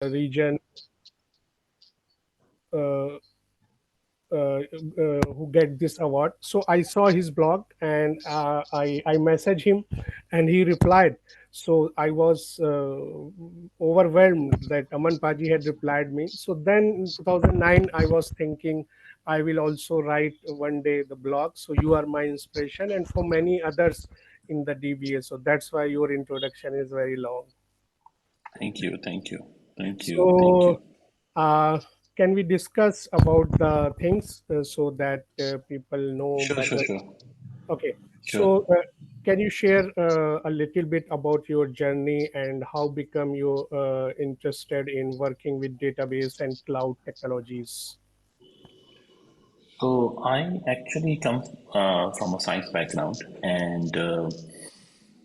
region uh, who get this award. So I saw his blog and I messaged him, and he replied. So I was overwhelmed that Aman Paji had replied me. So then in 2009, I was thinking I will also write one day the blog. So you are my inspiration, and for many others in the DBA. So that's why your introduction is very long. Thank you, thank you, thank you, thank you. So, uh, can we discuss about the things so that people know Sure, sure, better? sure, Okay. sure. So, can you share a little bit about your journey and how become you interested in working with database and cloud technologies? So I actually come from a science background, and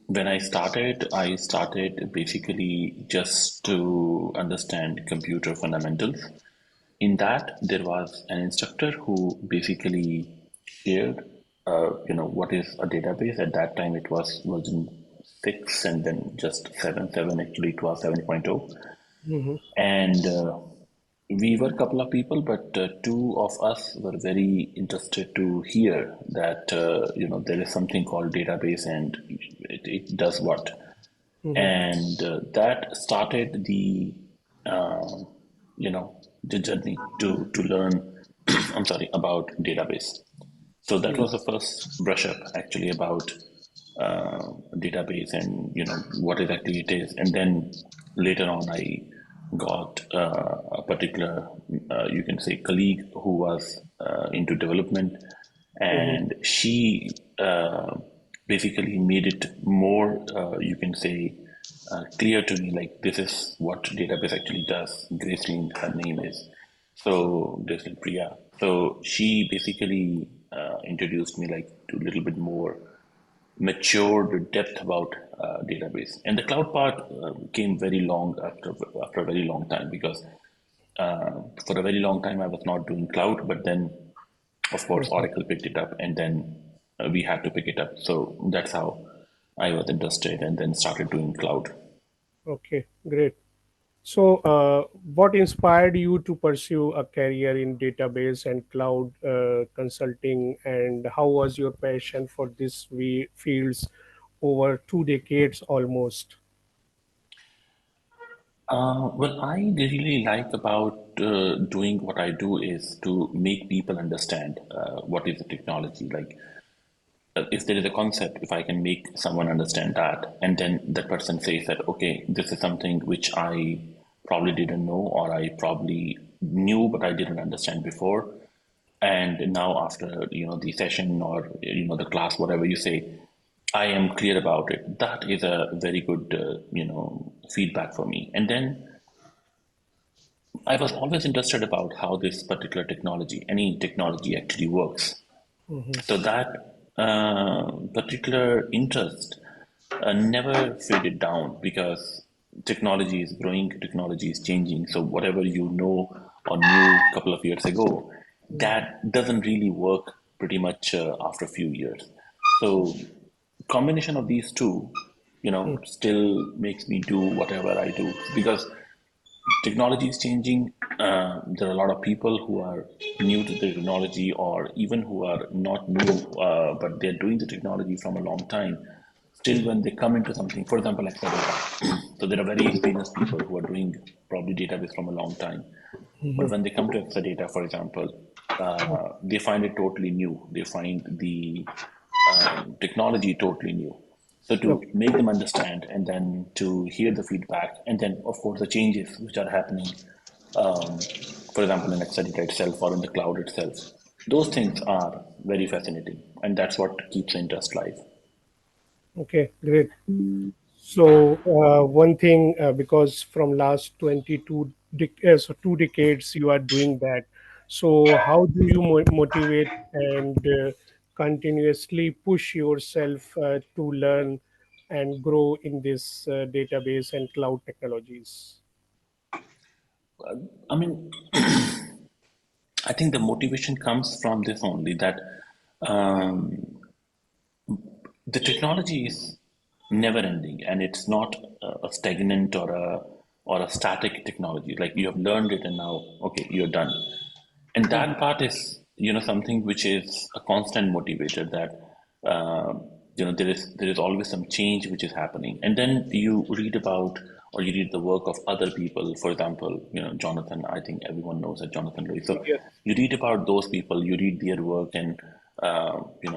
when I started basically just to understand computer fundamentals. In that, there was an instructor who basically shared, what is a database. At that time, it was version 6, and then just 7.7. Actually, it was 7.0. Mm-hmm. And we were a couple of people, but two of us were very interested to hear that there is something called database, and it does what. Mm-hmm. And that started uh, the journey to learn. I'm sorry, about database. So that was the first brush up actually about database, and what exactly it is. And then later on, I got a particular, you can say, colleague who was into development, Mm-hmm. and she basically made it more, you can say, clear to me, like this is what database actually does. Gracelyn, her name is. So Gracelyn Priya. So she basically introduced me like to a little bit more matured depth about database. And the cloud part came very long after a very long time, because for a very long time I was not doing cloud, but then of course Okay. Oracle picked it up, and then we had to pick it up. So that's how I was interested, and then started doing cloud. Okay. Great. So, what inspired you to pursue a career in database and cloud consulting, and how was your passion for these fields over 2 decades almost? Well, I really like about doing what I do is to make people understand what is the technology. Like, if there is a concept, if I can make someone understand that, and then that person says that, okay, this is something which I probably didn't know, or I probably knew but I didn't understand before, and now after the session, or the class, whatever you say, I am clear about it. That is a very good feedback for me. And then I was always interested about how this particular technology, any technology, actually works. Hmm. So that particular interest never faded down, because technology is growing, technology is changing. So whatever you know or knew a couple of years ago, that doesn't really work pretty much after a few years. So combination of these two, still makes me do whatever I do, because technology is changing. There are a lot of people who are new to the technology, or even who are not new, but they're doing the technology from a long time. Still, when they come into something, for example, like data, so there are very experienced people who are doing probably database from a long time. But when they come to EXA Data, for example, they find it totally new. They find the technology totally new. So to Okay. make them understand, and then to hear the feedback, and then of course the changes which are happening, for example, in EXA Data itself or in the cloud itself, those things are very fascinating, and that's what keeps the interest live. Okay. Great. So, one thing, because from last so 2 decades you are doing that. So, how do you motivate and continuously push yourself to learn and grow in this database and cloud technologies? I mean, I think the motivation comes from this only, that um, the technology is never ending, and it's not a stagnant or a or a static technology. Like you have learned it and now, okay, you're done. And Mhm. that part is, something which is a constant motivator that, there is always some change which is happening. And then you read about or you read the work of other people. For example, Jonathan, I think everyone knows that Jonathan Lewis. So Yes. you read about those people, you read their work, and there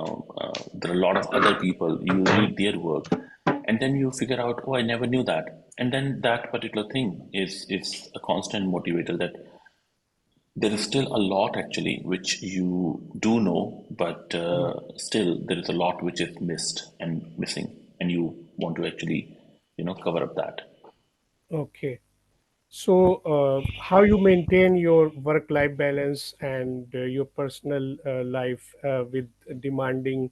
are a lot of other people. You read their work, and then you figure out, oh, I never knew that. And then that particular thing is a constant motivator that there is still a lot actually which you do know, but Mhm. still there is a lot which is missed and missing, and you want to actually, cover up that. Okay. So, how you maintain your work-life balance and your personal life with demanding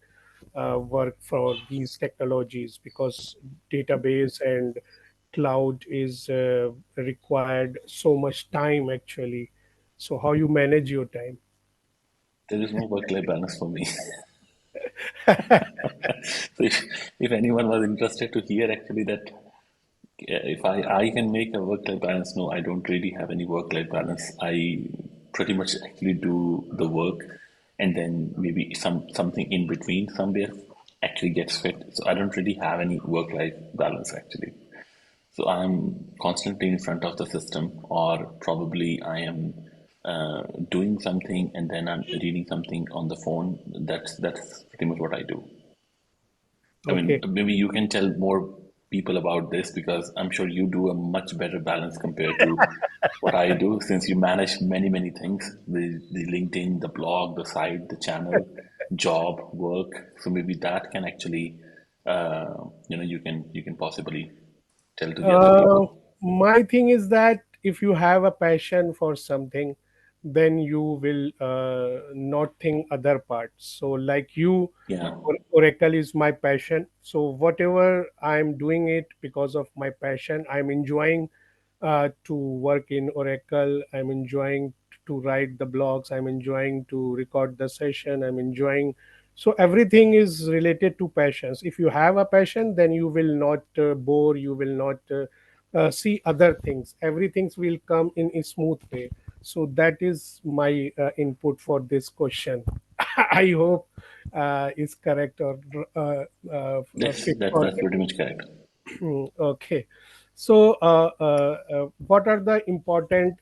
work for these technologies? Because database and cloud is required so much time actually. So, how you manage your time? There is no work-life balance for me. So if anyone was interested to hear actually that, if I can make a work-life balance, no, I don't really have any work-life balance. I pretty much actually do the work, and then maybe something in between somewhere actually gets fit. So I don't really have any work-life balance actually. So I'm constantly in front of the system, or probably I am doing something and then I'm reading something on the phone. That's pretty much what I do. I mean, Okay. maybe you can tell more people about this because I'm sure you do a much better balance compared to what I do, since you manage many, many things, the LinkedIn, the blog, the site, the channel, job, work. So maybe that can actually, you can possibly tell to the other Uh, people. my thing is that if you have a passion for something, then you will not think other parts. So, like you, Yeah. Oracle is my passion. So, whatever I'm doing it because of my passion, I'm enjoying to work in Oracle. I'm enjoying to write the blogs. I'm enjoying to record the session. I'm enjoying. So everything is related to passions. If you have a passion, then you will not bore. You will not see other things. Everything will come in a smooth way. So that is my input for this question. I hope is correct or That's fit that's for. that's pretty much correct. Okay. So, what are the important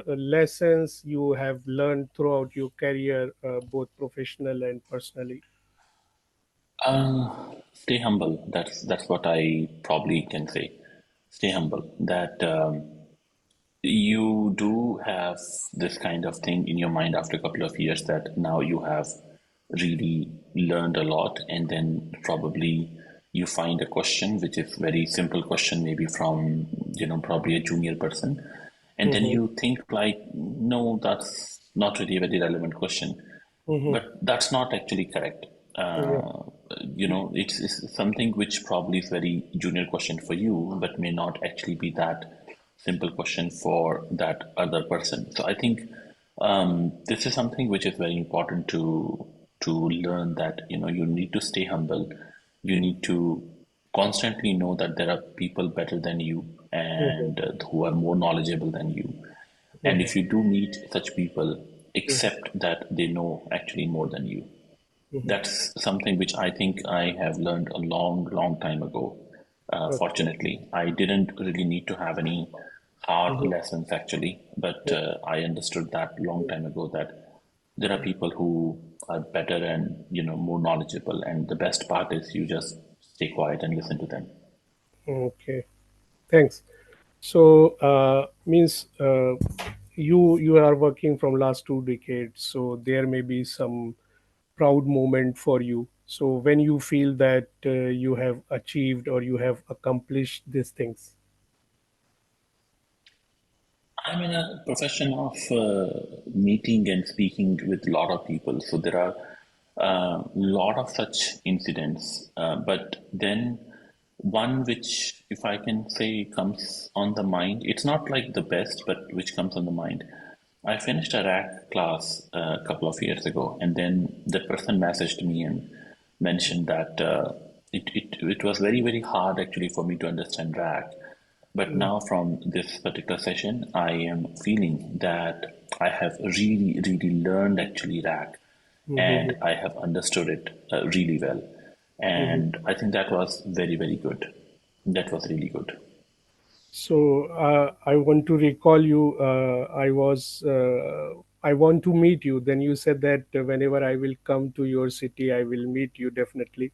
lessons you have learned throughout your career, both professional and personally? Stay humble. That's what I probably can say. Stay humble. That you do have this kind of thing in your mind after a couple of years that now you have really learned a lot, and then probably you find a question which is very simple question, maybe from probably a junior person, and then Mm-hmm. you think like, no, that's not really a very relevant question, Mm-hmm. but that's not actually correct. Yeah. It's something which probably is very junior question for you, but may not actually be that simple question for that other person. So I think this is something which is very important to learn, that you need to stay humble. You need to constantly know that there are people better than you, Mm-hmm. and who are more knowledgeable than you. And Mm-hmm. if you do meet such people, Mm-hmm. accept that they know actually more than you. Mm-hmm. That's something which I think I have learned a long, long time ago. Okay. Fortunately, I didn't really need to have any hard Mm-hmm. lessons actually, but I understood that long time ago that there are people who are better and more knowledgeable, and the best part is you just stay quiet and listen to them. Okay. Thanks. So, means you are working from last 2 decades, so there may be some proud moment for you. So, when you feel that you have achieved or you have accomplished these things. I'm in a profession of meeting and speaking with a lot of people, so there are a lot of such incidents. But then one which, if I can say, comes on the mind, it's not like the best, but which comes on the mind. I finished a rack class a couple of years ago, and then the person messaged me and mentioned that it was very, very hard actually for me to understand rack, But now from this particular session, I am feeling that I have really, really learned actually RAG, Mm-hmm. and I have understood it really well. Mm-hmm. And I think that was very, very good. That was really good. So I want to recall you. I want to meet you. Then you said that whenever I will come to your city, I will meet you definitely.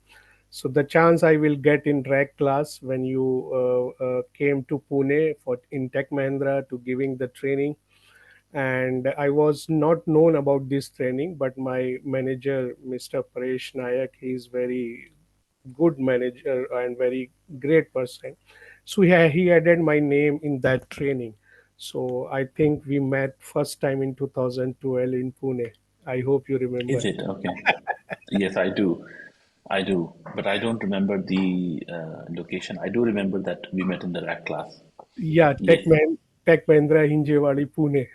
So the chance I will get in track class when you came to Pune for in Tech Mahindra to giving the training, and I was not known about this training, but my manager, Mr. Paresh Nayak, he is very good manager and very great person. So he added my name in that training. So I think we met first time in 2012 in Pune. I hope you remember. Is it? Okay. Yes, I do. I do. But I don't remember the location. I do remember that we met in the RAC class. Yeah, Yes. Tech Mahindra Hinjewadi, Pune.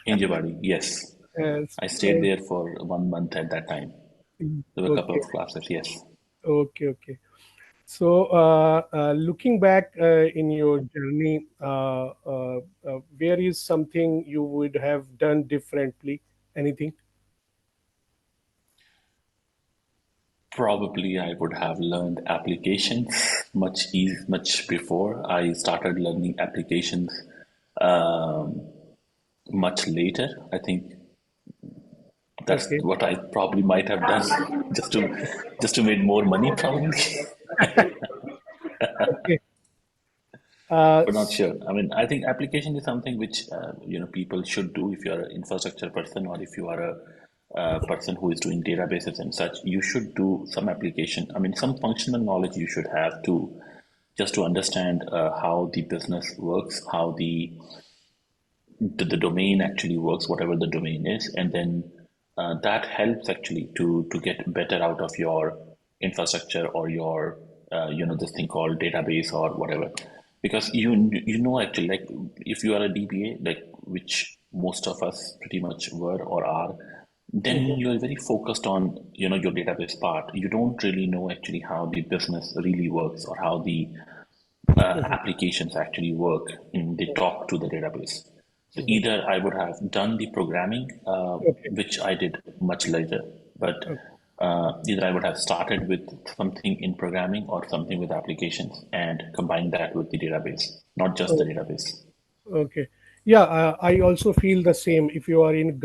Hinjawadi. Yes. Yes. I stayed there for 1 month at that time. There were a couple Okay. of classes. Yes. Okay. Okay. So, looking back in your journey, where is something you would have done differently? Anything? Probably I would have learned applications much before. I started learning applications um, much later. I think that's Okay. what I probably might have done just to make more money, probably. Okay. But not S- sure. I mean, I think application is something which people should do if you are an infrastructure person or if you are a person who is doing databases and such. You should do some application. I mean, some functional knowledge you should have too, just to understand how the business works, how the domain actually works, whatever the domain is, and then that helps actually to get better out of your infrastructure or your this thing called database or whatever, because you know actually, like if you are a DBA, like which most of us pretty much were or are, then Mhm, you're very focused on your database part. You don't really know actually how the business really works or how the mhm, applications actually work in they talk to the database. So mhm. either I would have done the programming, Okay. which I did much later, but Okay. either I would have started with something in programming or something with applications and combined that with the database, not just the Oh, database. okay. Yeah, I also feel the same. If you are in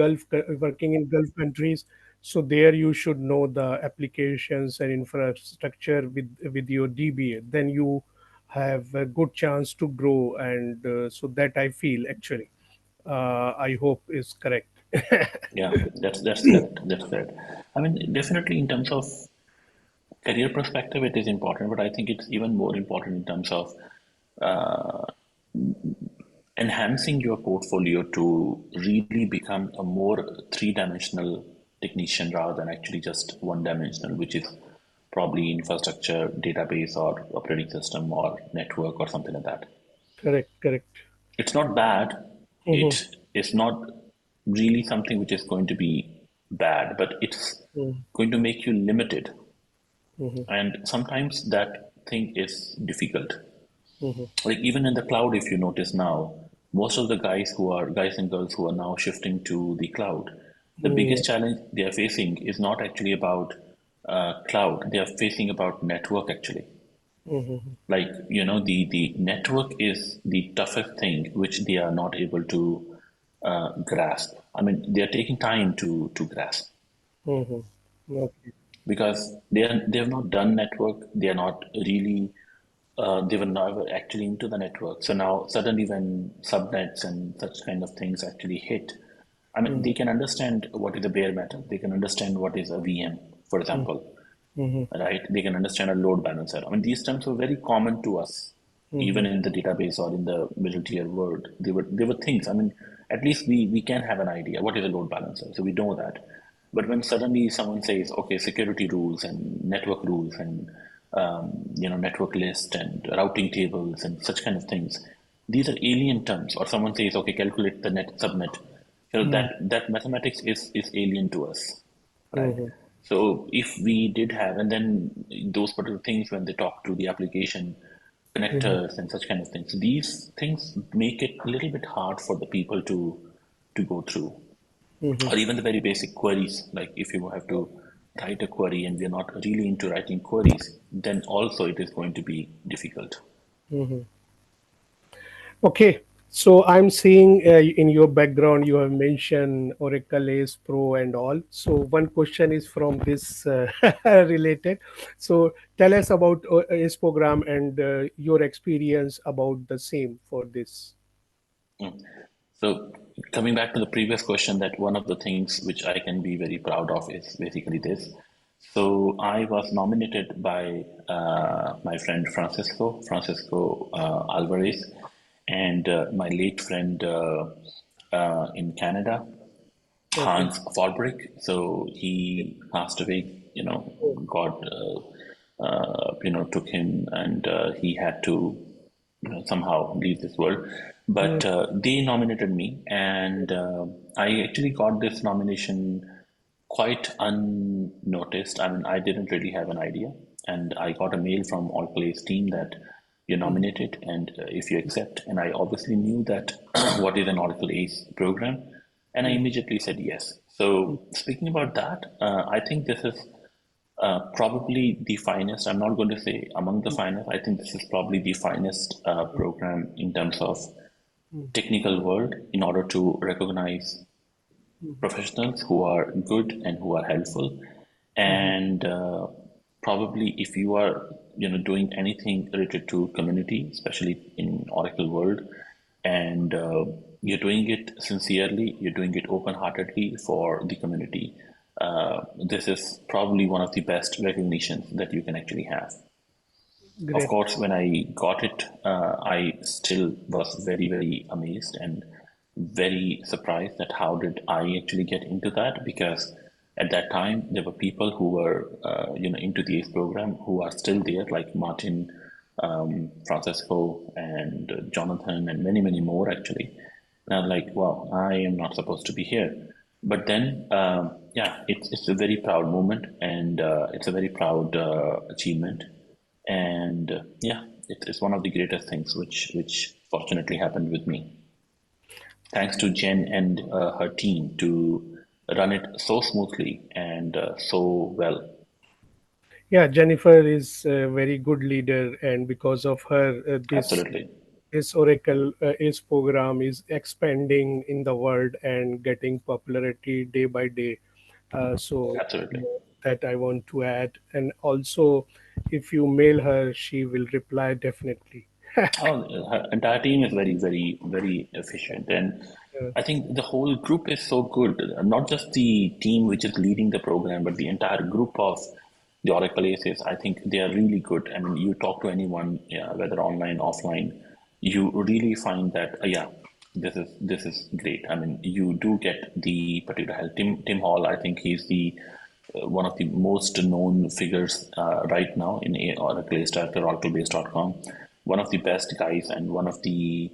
working in Gulf countries, so there you should know the applications and infrastructure with your DBA. Then you have a good chance to grow, and so that I feel actually. I hope is correct. Yeah, that's correct. That's correct. I mean, definitely in terms of career perspective, it is important, but I think it's even more important in terms of enhancing your portfolio to really become a more three-dimensional technician rather than actually just one-dimensional, which is probably infrastructure, database, or operating system, or network, or something like that. Correct. Correct. It's not bad. Mm-hmm. It is not really something which is going to be bad, but it's going to make you limited. Mm-hmm. And sometimes that thing is difficult. Mm-hmm. Like even in the cloud, if you notice now, most of the guys and girls who are now shifting to the cloud, the Mm-hmm. biggest challenge they are facing is not actually about cloud. They are facing about network actually. Mm-hmm. Like the network is the toughest thing which they are not able to grasp. I mean, they are taking time to grasp Mm-hmm. Okay. because they have not done network. They are not really they were never actually into the network. So now suddenly when subnets and such kind of things actually hit, I mean, Mm-hmm. they can understand what is a bare metal. They can understand what is a VM, for example, Mm-hmm. right? They can understand a load balancer. I mean, these terms were very common to us, Mm-hmm. even in the database or in the middle tier world. They were things. I mean, at least we can have an idea what is a load balancer, so we know that. But when suddenly someone says, okay, security rules and network rules and network list and routing tables and such kind of things, these are alien terms. Or someone says, okay, calculate the net subnet. That mathematics is alien to us, right? Mm-hmm. So if we did have, and then those particular things when they talk to the application, Mm-hmm. connectors and such kind of things. These things make it a little bit hard for the people to go through, Mm-hmm. or even the very basic queries. Like if you have to write a query and we're not really into writing queries, then also it is going to be difficult. Mm-hmm. Okay, so I'm seeing in your background you have mentioned Oracle Ace Pro and all. So one question is from this related. So tell us about Ace program and your experience about the same for this. Mm. So coming back to the previous question, that one of the things which I can be very proud of is basically this. So I was nominated by my friend Francisco Alvarez, and my late friend in Canada, Okay. Hans Falbrick. So he passed away. Oh. God, took him, and he had to somehow leave this world. Mm, But they nominated me, and I actually got this nomination quite unnoticed. I mean, I didn't really have an idea, and I got a mail from All Plays team that you're mm, nominated, and if you accept, and I obviously knew that what is an Oracle Ace program, and I mm, immediately said yes. mm, So speaking about that, I think this is probably the finest. I'm not going to say among the finest. I think this is probably the finest program in terms of mm, technical world in order to recognize professionals who are good and who are helpful. mm, And probably if you are doing anything related to community, especially in Oracle world, and you're doing it sincerely, you're doing it open-heartedly for the community, this is probably one of the best recognitions that you can actually have. Of great. course, when I got it, I still was very, very amazed and very surprised that how did I actually get into that? Because at that time there were people who were, into the ACE program who are still there, like Martin, Francisco, and Jonathan, and many, many more actually. And I'm like, wow, I am not supposed to be here. But then, yeah, it's a very proud moment, and it's a very proud achievement, and yeah, it's one of the greatest things which fortunately happened with me. Thanks to Jen and her team to run it so smoothly and so well. Yeah, Jennifer is a very good leader, and because of her, Absolutely, this Oracle is program is expanding in the world and getting popularity day by day. So absolutely. that I want to add, and also, if you mail her, she will reply definitely. Oh, her entire team is very, very, very efficient, and Uh, I think the whole group is so good. Not just the team which is leading the program, but the entire group of the Oracle Aces. I think they are really good. I mean, you talk to anyone, yeah, whether online, offline, you really find that, yeah, this is great. I mean, you do get the particular help. Tim Hall, I think he's the one of the most known figures right now in Oracle Director, OracleBase.com. One of the best guys and one of the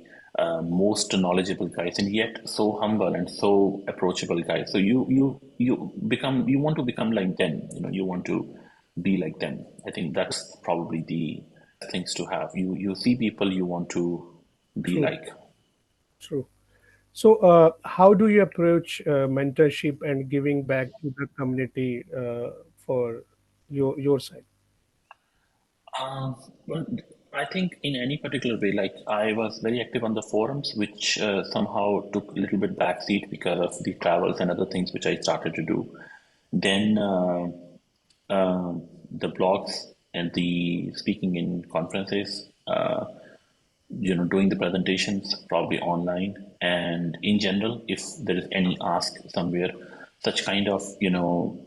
most knowledgeable guys, and yet so humble and so approachable guys. So you want to become like them. You want to be like them. I think that's probably the things to have. You see people you want to be true, like. true. So, how do you approach mentorship and giving back to the community for your side? Well, I think in any particular way, like I was very active on the forums, which somehow took a little bit backseat because of the travels and other things which I started to do. Then the blogs and the speaking in conferences, doing the presentations probably online, and in general, if there is any ask somewhere, such kind of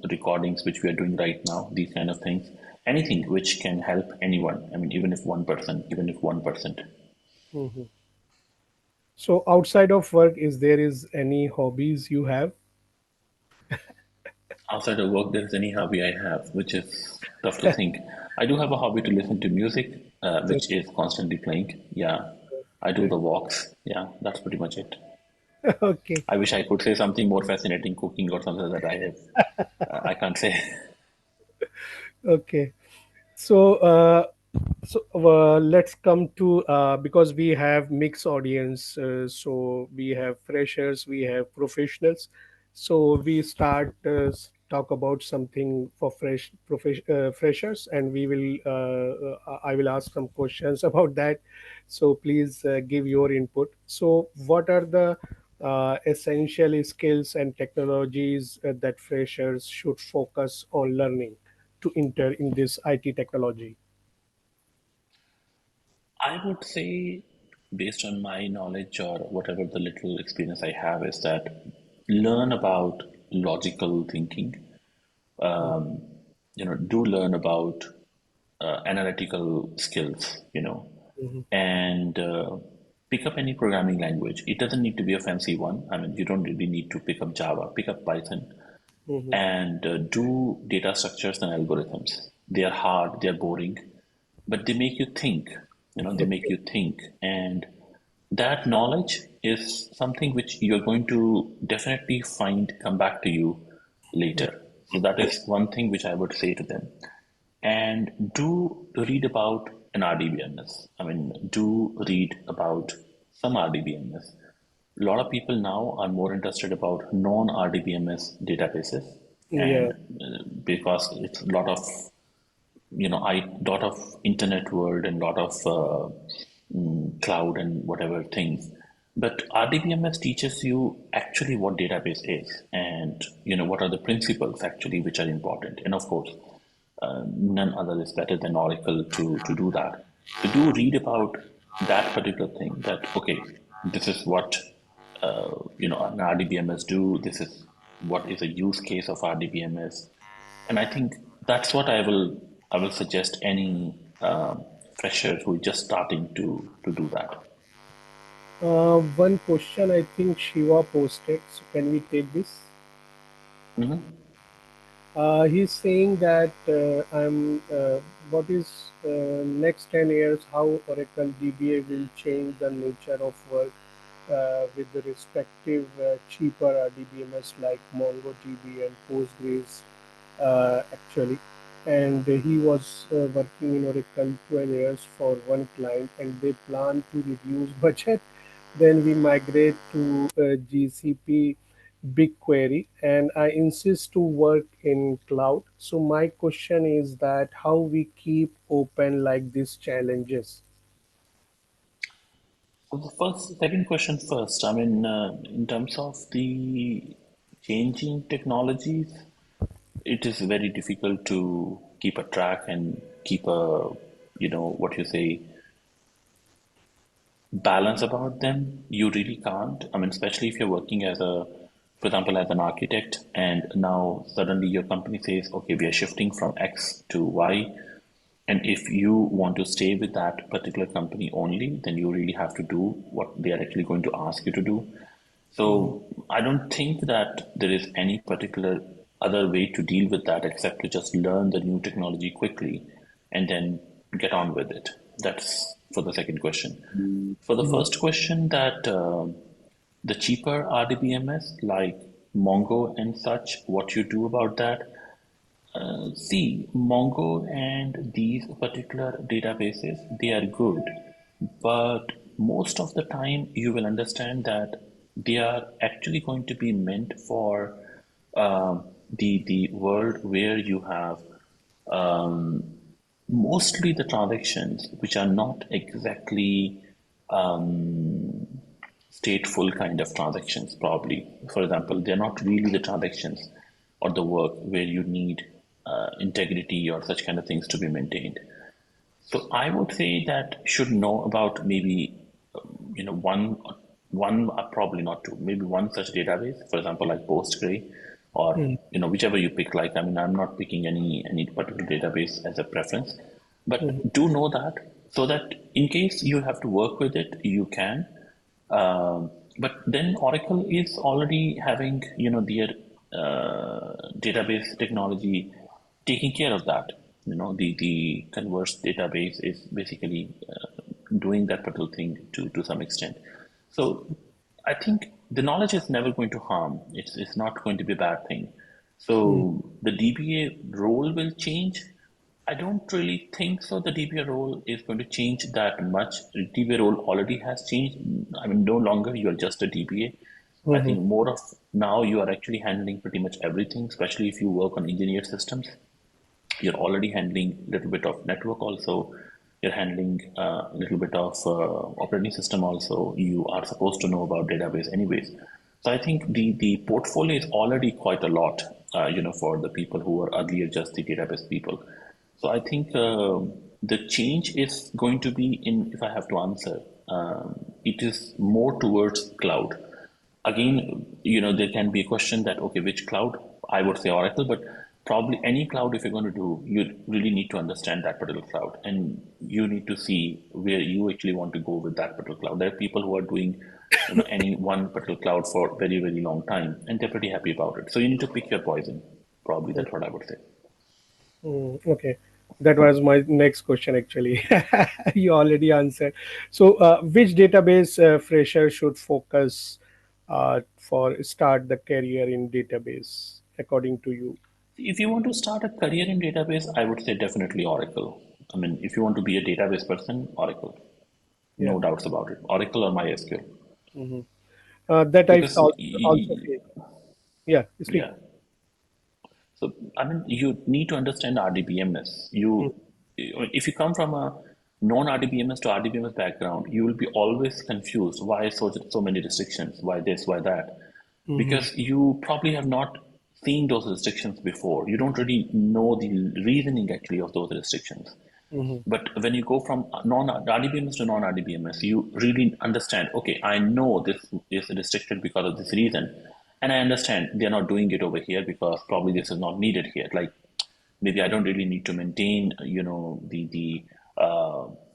recordings which we are doing right now, these kind of things, anything which can help anyone. I mean, even if 1%. Mhm. So, outside of work, is there is any hobbies you have? Outside of work, there is any hobby I have, which is tough to think. I do have a hobby to listen to music, which is constantly playing. Yeah, I do Great. the walks. Yeah, that's pretty much it. Okay. I wish I could say something more fascinating, cooking or something that I have. I can't say. Okay. So, So let's come to because we have mixed audience. So we have freshers, we have professionals. So we start talk about something for freshers, and we will. I will ask some questions about that. So please give your input. So what are the essential skills and technologies that freshers should focus on learning to enter in this IT technology? I would say, based on my knowledge or whatever the little experience I have, is that learn about logical thinking. Um, do learn about analytical skills, Mhm. and pick up any programming language. It doesn't need to be a fancy one. I mean, you don't really need to pick up Java, pick up Python, Mhm. and do data structures and algorithms. They are hard, they are boring, but they make you think. They make Okay. you think, and that knowledge is something which you're going to definitely find come back to you later. So that is one thing which I would say to them. And do read about an RDBMS. I mean, do read about some RDBMS. A lot of people now are more interested about non-RDBMS databases, Yeah. and because it's a lot of I lot of internet world and lot of cloud and whatever things. But RDBMS teaches you actually what database is, and what are the principles actually which are important. And of course, none other is better than Oracle to do that. So do read about that particular thing. That okay, this is what an RDBMS do. This is what is a use case of RDBMS, and I think that's what I will suggest any freshers who are just starting to do that. One question I think Shiva posted. So can we take this? Hmm. He's saying that what is next 10 years, how Oracle DBA will change the nature of work with the respective cheaper RDBMS like MongoDB and Postgres actually. And he was working in Oracle 12 years for one client, and they plan to reduce budget. Then we migrate to GCP BigQuery, and I insist to work in cloud. So my question is that how we keep open like these challenges. So the second question first. I mean, in terms of the changing technologies, it is very difficult to keep a track and keep a, what you say, balance about them. You really can't. I mean, especially if you're working for example, as an architect, and now suddenly your company says, okay, we are shifting from X to Y. And if you want to stay with that particular company only, then you really have to do what they are actually going to ask you to do. Mhm. So I don't think that there is any particular other way to deal with that except to just learn the new technology quickly and then get on with it. That's for the second question. For the Yeah. first question, that the cheaper RDBMS like Mongo and such, what you do about that? See, Mongo and these particular databases, they are good, but most of the time you will understand that they are actually going to be meant for the world where you have um, mostly the transactions which are not exactly stateful kind of transactions, probably. For example, they're not really the transactions or the work where you need integrity or such kind of things to be maintained. So I would say that should know about maybe one, probably not two, maybe one such database, for example, like Postgre, or Mhm. whichever you pick. Like, I mean, I'm not picking any particular database as a preference, Mhm. but do know that, so that in case you have to work with it, you can. But then Oracle is already having their database technology taking care of that. The Converse database is basically doing that particular thing to some extent. So I think the knowledge is never going to harm. It's not going to be a bad thing. Mhm. So the DBA role will change. I don't really think so. The DBA role is going to change that much. The DBA role already has changed. I mean, no longer you're just a DBA. I Mm-hmm. think more of now you are actually handling pretty much everything, especially if you work on engineered systems. You're already handling a little bit of network also. You're handling a little bit of operating system also. You are supposed to know about database anyways. So I think the portfolio is already quite a lot, for the people who were earlier just the database people. So I think the change is going to be in, if I have to answer, it is more towards cloud. Again, there can be a question that, okay, which cloud? I would say Oracle, but probably any cloud, if you're going to do, you really need to understand that particular cloud, and you need to see where you actually want to go with that particular cloud. There are people who are doing, any one particular cloud for very, very long time, and they're pretty happy about it. So you need to pick your poison. Probably that's what I would say. Okay, that was my next question actually. You already answered. So, which database fresher should focus for start the career in database according to you? If you want to start a career in database, I would say definitely Oracle. I mean, if you want to be a database person, Oracle. Yeah. No doubts about it. Oracle or MySQL. Hmm. That I Because, also feel. Yeah, speak. yeah. So, I mean, you need to understand RDBMS. If you come from a non-RDBMS to RDBMS background, you will be always confused. Why so many restrictions? Why this? Why that? Mm-hmm. Because you probably have not seen those restrictions before. You don't really know the reasoning actually of those restrictions. Mm-hmm. But when you go from non-RDBMS to non-RDBMS, you really understand, okay, I know this is restricted because of this reason. And I understand they're not doing it over here because probably this is not needed here. Like maybe I don't really need to maintain, the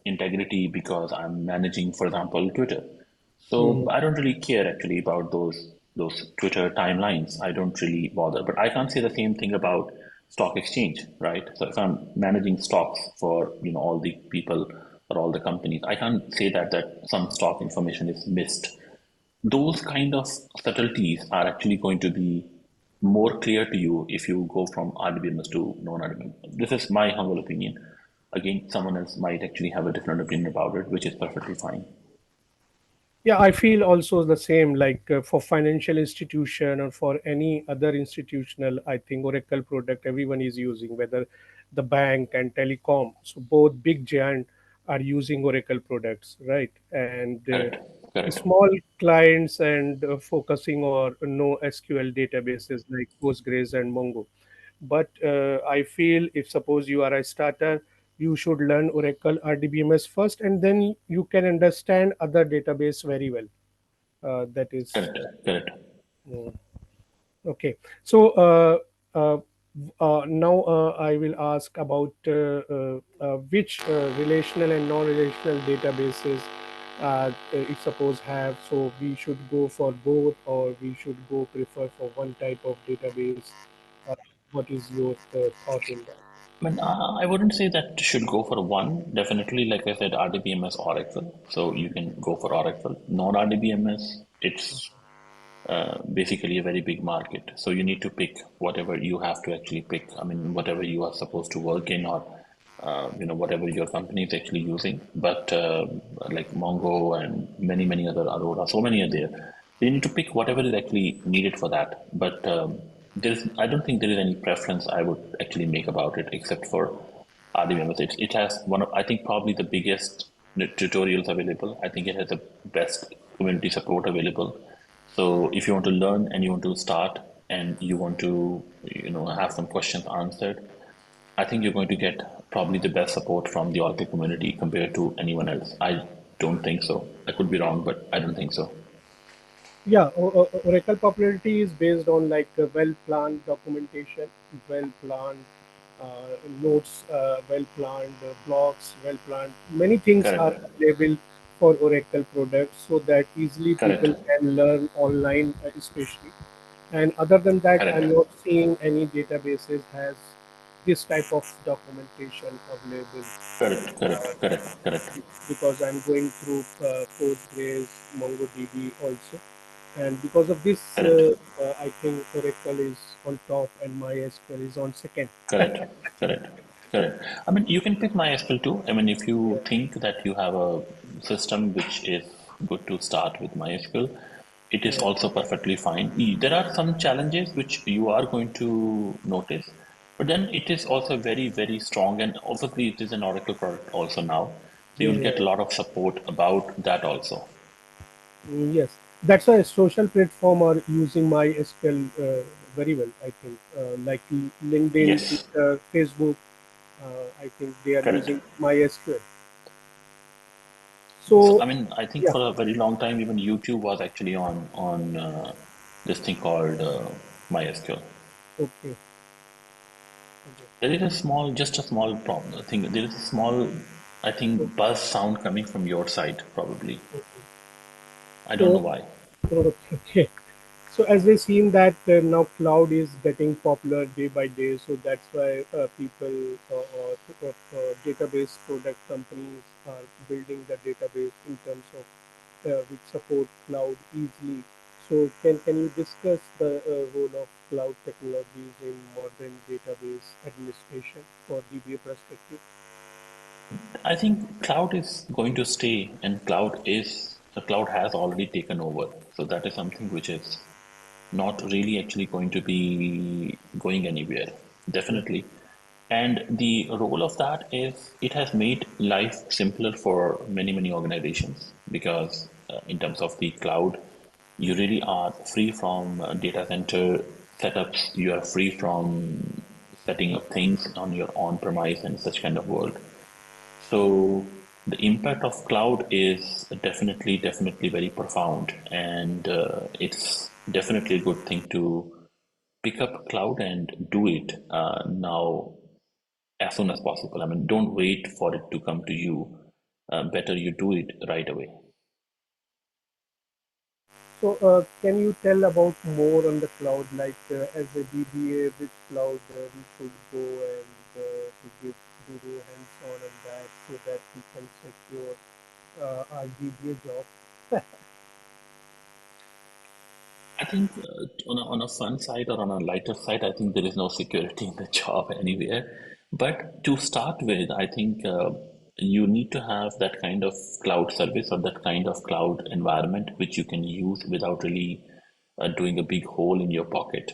integrity because I'm managing, for example, Twitter. So Mm-hmm. I don't really care actually about those Twitter timelines. I don't really bother. But I can't say the same thing about stock exchange, right? So if I'm managing stocks for all the people or all the companies, I can't say that some stock information is missed. Those kind of subtleties are actually going to be more clear to you if you go from RDBMS to non-RDBMS. This is my humble opinion. Again, someone else might actually have a different opinion about it, which is perfectly fine. Yeah, I feel also the same. Like for financial institution or for any other institutional, I think Oracle product everyone is using, whether the bank and telecom. So both big giant are using Oracle products, right? And Correct. Correct. small clients and focusing on no SQL databases like Postgres and Mongo. But I feel if suppose you are a starter, you should learn Oracle RDBMS first, and then you can understand other database very well. That is Correct. Correct. mm, okay. So now I will ask about which relational and non-relational databases if suppose have. So we should go for both, or we should go prefer for one type of database. Uh, what is your thought in that? I mean, I wouldn't say that should go for one. Definitely, like I said, RDBMS Oracle. So you can go for Oracle. Non RDBMS, it's basically a very big market. So you need to pick whatever you have to actually pick. I mean, whatever you are supposed to work in, or whatever your company is actually using. But like Mongo and many other Aurora, so many are there. So you need to pick whatever is actually needed for that. But I don't think there is any preference I would actually make about it, except for RDBMS. It has one of, I think, probably the biggest tutorials available. I think it has the best community support available. So if you want to learn and you want to start and you want to, have some questions answered, I think you're going to get probably the best support from the Oracle community compared to anyone else. I don't think so. I could be wrong, but I don't think so. Yeah, Oracle popularity is based on like well-planned documentation, well-planned notes, well-planned blocks, well-planned. Many things are Correct. available for Oracle products, so that easily Correct. people can learn online, especially. And other than that, Correct. I'm not seeing any databases has this type of documentation available. Correct. Correct. Uh, Correct. Correct. because I'm going through Postgres, MongoDB also, and because of this, Correct. I think Oracle is on top and MySQL is on second. Correct. Correct. Correct. I mean, you can pick MySQL too. I mean, if you Yeah, think that you have a system which is good to start with MySQL, it is yeah, also perfectly fine. There are some challenges which you are going to notice, but then it is also very, very strong. And obviously, it is an Oracle product also now. So yeah, you'll get yeah. a lot of support about that also. Yes, that's why social platform are using MySQL very well. I think like LinkedIn, Yes, Facebook. I think they are correct. using MySQL. So, So I mean, I think yeah, for a very long time, even YouTube was actually on this thing called MySQL. okay, okay, There is a small, just a small problem. I think there is a small, I okay. think, buzz sound coming from your side, probably. Okay. I don't know So why. okay, okay. So as we've seen that now cloud is getting popular day by day, so that's why people or database product companies are building the database in terms of which support cloud easily. So can you discuss the role of cloud technologies in modern database administration for DBA perspective? I think cloud is going to stay, and the cloud has already taken over. So that is something which is not really actually going to be going anywhere, definitely. And the role of that is it has made life simpler for many, many organizations because, in terms of the cloud, you really are free from data center setups, you are free from setting up things on your on premise and such kind of world. So the impact of cloud is definitely, definitely very profound, and it's definitely a good thing to pick up cloud and do it now as soon as possible. I mean, don't wait for it to come to you. Better you do it right away. So, can you tell about more on the cloud, like as a DBA, which cloud we should go and to give do the hands-on on that, so that we can secure our DBA job? I think on a fun side or on a lighter side, I think there is no security in the job anywhere. But to start with, I think you need to have that kind of cloud service or that kind of cloud environment which you can use without really doing a big hole in your pocket.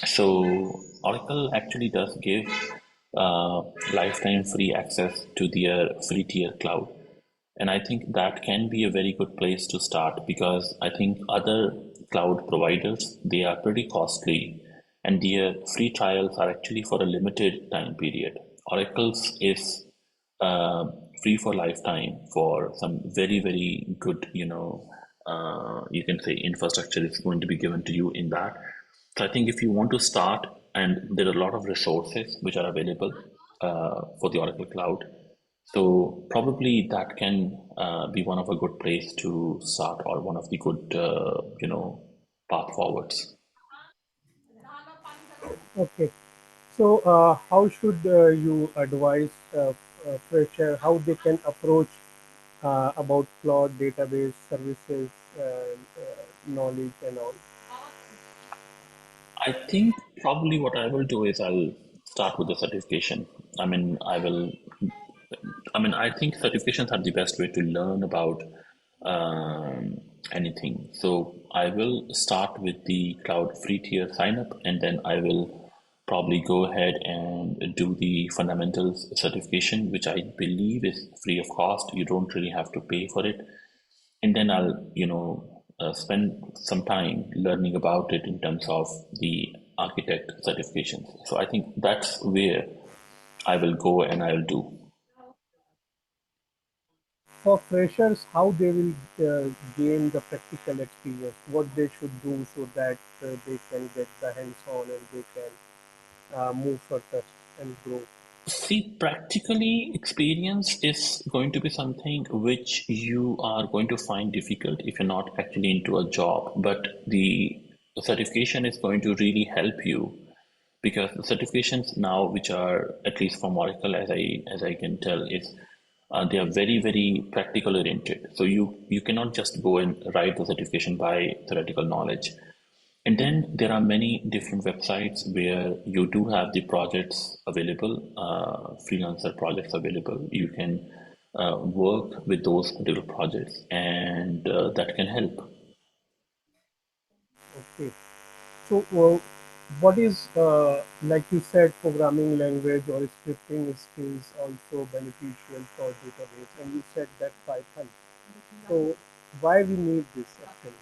So Oracle actually does give uh, lifetime free access to their free tier cloud. And I think that can be a very good place to start because I think other cloud providers, they are pretty costly and their free trials are actually for a limited time period. Oracle's is uh, free for lifetime for some very, very good, you can say infrastructure is going to be given to you in that. So I think if you want to start, and there are a lot of resources which are available for the Oracle Cloud, so probably that can be one of a good place to start or one of the good, path forwards. Okay. So, how should you advise fresher how they can approach about cloud database services and knowledge and all? I think probably what I will do is I'll start with the certification. I mean, I think certifications are the best way to learn about anything. So I will start with the cloud free tier sign up, and then I will probably go ahead and do the fundamentals certification, which I believe is free of cost. You don't really have to pay for it, and then I'll spend some time learning about it in terms of the architect certifications. So I think that's where I will go and I will do. For freshers, how they will gain the practical experience, what they should do so that they can get the hands-on and they can move further and grow. See, practically, experience is going to be something which you are going to find difficult if you're not actually into a job. But the certification is going to really help you because the certifications now, which are at least from Oracle, as I can tell, is they are very very practical oriented. So you cannot just go and write the certification by theoretical knowledge. And then there are many different websites where you do have the projects available, freelancer projects available. You can work with those particular projects, and that can help. Okay. So, what is, like you said, programming language or scripting skills also beneficial for database, and you said that Python. So, why we need this actually?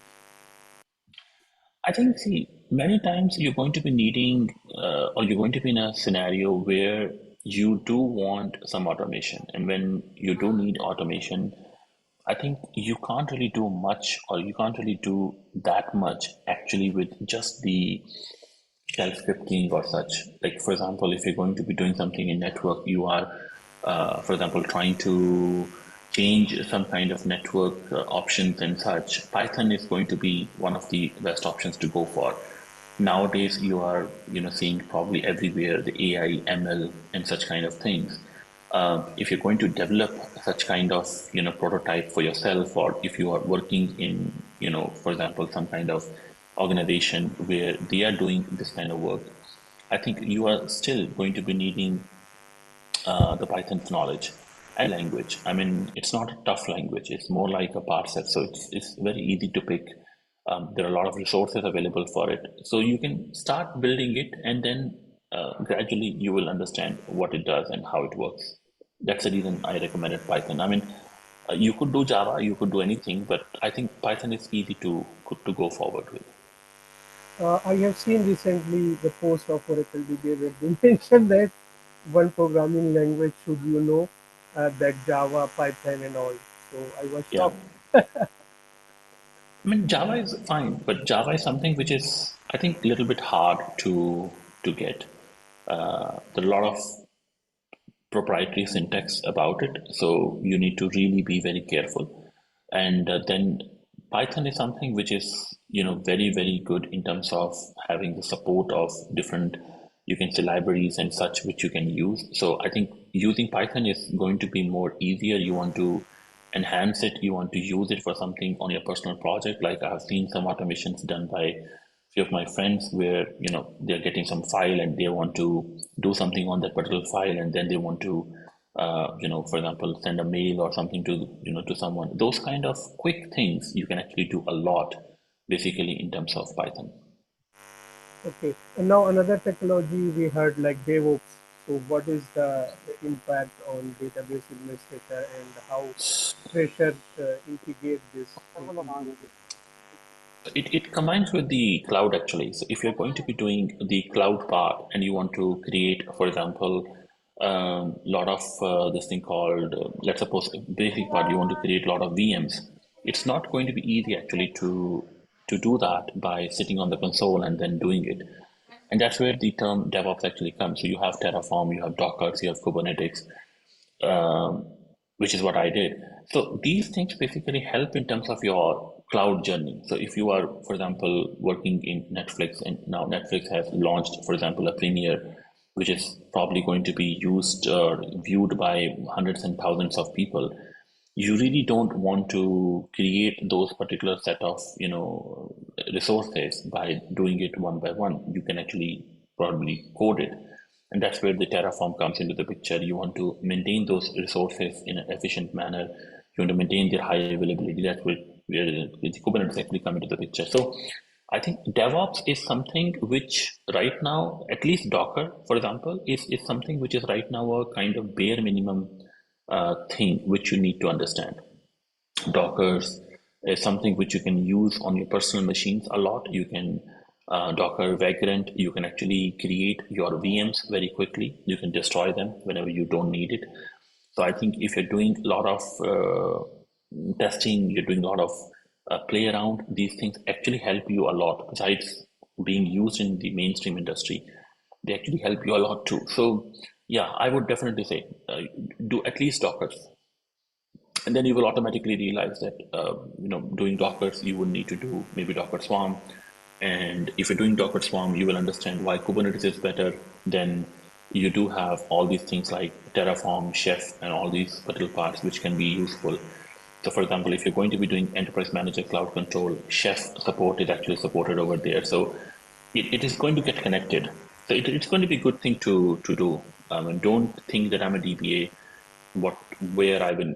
I think, see, many times you're going to be needing, or you're going to be in a scenario where you do want some automation. And when you do need automation, I think you can't really do much, or you can't really do that much actually with just the shell scripting or such. Like, for example, if you're going to be doing something in network, you are, for example, trying to change some kind of network options and such. Python is going to be one of the best options to go for. Nowadays, you are, seeing probably everywhere the AI, ML, and such kind of things. If you're going to develop such kind of prototype for yourself, or if you are working in for example some kind of organization where they are doing this kind of work, I think you are still going to be needing the Python's knowledge and language. I mean, it's not a tough language. It's more like a parser, so it's very easy to pick. There are a lot of resources available for it, so you can start building it, and then gradually you will understand what it does and how it works. That's the reason I recommended Python. I mean, you could do Java, you could do anything, but I think Python is easy to go forward with. I have seen recently the post of Oracle DB where they mentioned that one programming language should you know, that Java, Python, and all. So I was Yeah. shocked. I mean, Java is fine, but Java is something which is, I think, a little bit hard to get. There are a lot of proprietary syntax about it, so you need to really be very careful. And then Python is something which is, very, very good in terms of having the support of different, you can say, libraries and such, which you can use. So I think using Python is going to be more easier. You want to enhance it, you want to use it for something on your personal project. Like I have seen some automations done by few of my friends where they're getting some file and they want to do something on that particular file, and then they want to for example send a mail or something to to someone. Those kind of quick things you can actually do a lot basically in terms of Python. Okay. And now another technology we heard like DevOps. So what is the impact on database administrator and how freshers integrate this into it? It combines with the cloud actually. So if you're going to be doing the cloud part and you want to create, for example, lot of this thing called, let's suppose basic part, you want to create a lot of VMs. It's not going to be easy actually to do that by sitting on the console and then doing it. And that's where the term DevOps actually comes. So you have Terraform, you have Docker, you have Kubernetes, um, which is what I did. So these things basically help in terms of your cloud journey. So if you are, for example, working in Netflix, and now Netflix has launched, for example, a Premiere, which is probably going to be used or viewed by hundreds and thousands of people, you really don't want to create those particular set of resources by doing it one by one. You can actually probably code it, and that's where the Terraform comes into the picture. You want to maintain those resources in an efficient manner. You want to maintain their high availability. That's where the Kubernetes actually come into the picture. So I think DevOps is something which right now, at least Docker, for example, is something which is right now a kind of bare minimum thing which you need to understand. Dockers is something which you can use on your personal machines a lot. You can Docker Vagrant, you can actually create your VMs very quickly. You can destroy them whenever you don't need it. So I think if you're doing a lot of testing, you're doing a lot of play around, these things actually help you a lot. Besides being used in the mainstream industry, they actually help you a lot too. So yeah, I would definitely say do at least Dockers, and then you will automatically realize that doing Dockers you would need to do maybe Docker Swarm, and if you're doing Docker Swarm you will understand why Kubernetes is better. Then you do have all these things like Terraform, Chef, and all these particular parts which can be useful. So for example, if you're going to be doing enterprise manager cloud control, chef support is actually supported over there. So it is going to get connected. So it's going to be a good thing to do. And don't think that I'm a DBA, where I will,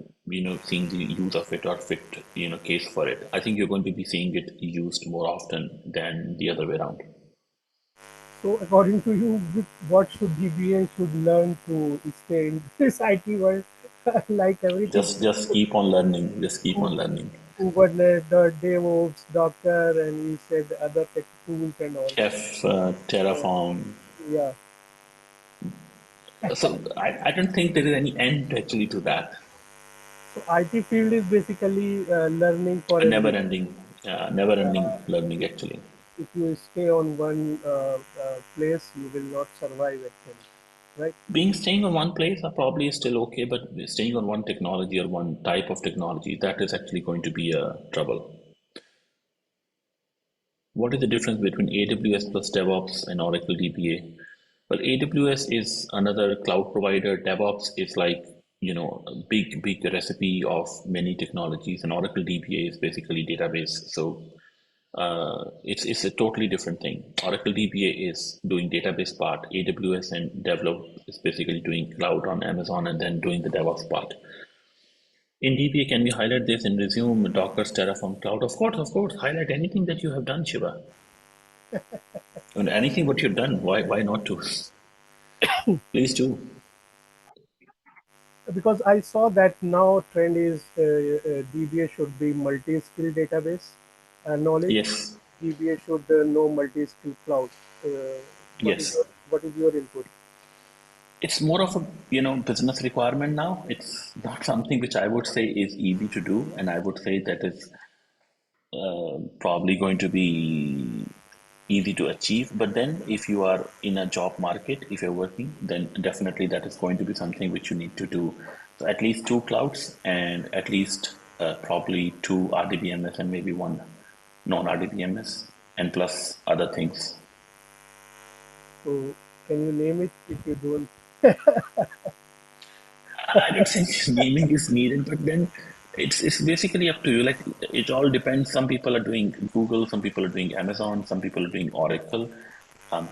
seeing the use of it or fit, case for it. I think you're going to be seeing it used more often than the other way around. So according to you, what should DBA should learn to stay in this IT world? Like everything, Just keep on learning. Just keep on Ku- learning. Kubernetes, the DevOps, Docker, and you said other tech tools and all. Chef, Uh, Terraform. yeah. So I don't think there is any end actually to that. So IT field is basically learning for A every. never Uh, ending learning actually. if you stay on one place, you will not survive actually, right? Being staying on one place are probably still okay, but staying on one technology or one type of technology, that is actually going to be a trouble. What is the difference between AWS plus DevOps and Oracle DBA? Well, AWS is another cloud provider. DevOps is like, a big recipe of many technologies, and Oracle DBA is basically database. So it's a totally different thing. Oracle DBA is doing database part. AWS and Develop is basically doing cloud on Amazon and then doing the DevOps part. In DBA, can we highlight this in resume, Docker, Terraform, Cloud? Of course. Highlight anything that you have done, Shiva. And anything what you've done, why not to? Please do. Because I saw that now trend is DBA should be multi-skill database knowledge. Yes, DBA should know multi-skill cloud. Uh, yes. what is your input? It's more of a business requirement now. It's not something which I would say is easy to do, and I would say that is probably going to be easy to achieve. But then, if you are in a job market, if you're working, then definitely that is going to be something which you need to do. So at least two clouds and at least probably two RDBMS and maybe one non-RDBMS and plus other things. So can you name it if you don't? I don't think naming is needed, but then it's basically up to you. Like it all depends. Some people are doing Google, some people are doing Amazon, some people are doing Oracle.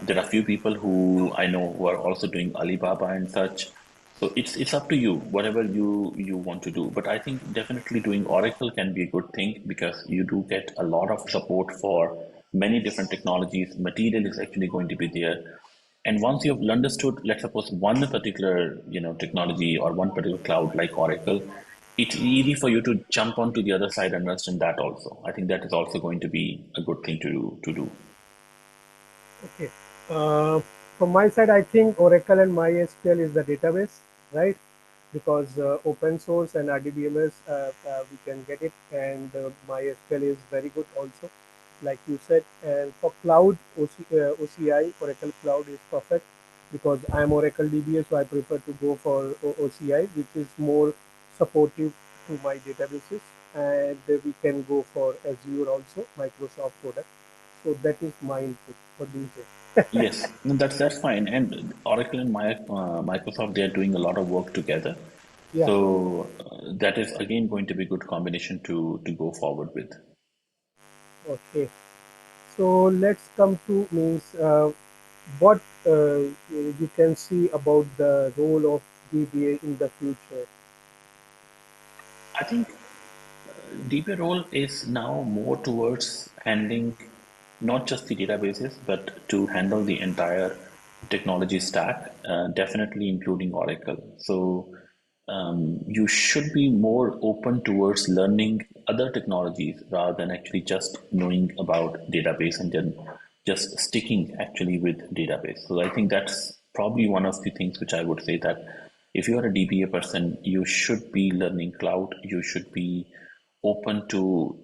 There are few people who I know who are also doing Alibaba and such. So it's up to you, whatever you want to do. But I think definitely doing Oracle can be a good thing because you do get a lot of support for many different technologies. Material is actually going to be there. And once you've understood, let's suppose one particular technology or one particular cloud like Oracle, it's easy for you to jump onto the other side and understand that also. I think that is also going to be a good thing to do. Okay. Uh, from my side, I think Oracle and MySQL is the database, right? Because open source and RDBMS, we can get it, and MySQL is very good also, like you said. And for cloud, OCI, Oracle Cloud is perfect because I'm Oracle DBA, so I prefer to go for OCI, which is more supportive to my databases. And we can go for Azure also, Microsoft product. So that is my input. What do you say? Yes, no, that's fine. And Oracle and Microsoft, they are doing a lot of work together. Yeah. So that is again going to be a good combination to go forward with. Okay. So let's come to means what you can see about the role of DBA in the future. I think DBA role is now more towards handling not just the databases, but to handle the entire technology stack, definitely including Oracle. So you should be more open towards learning other technologies rather than actually just knowing about database and then just sticking actually with database. So I think that's probably one of the things which I would say that if you are a DBA person, you should be learning cloud, you should be open to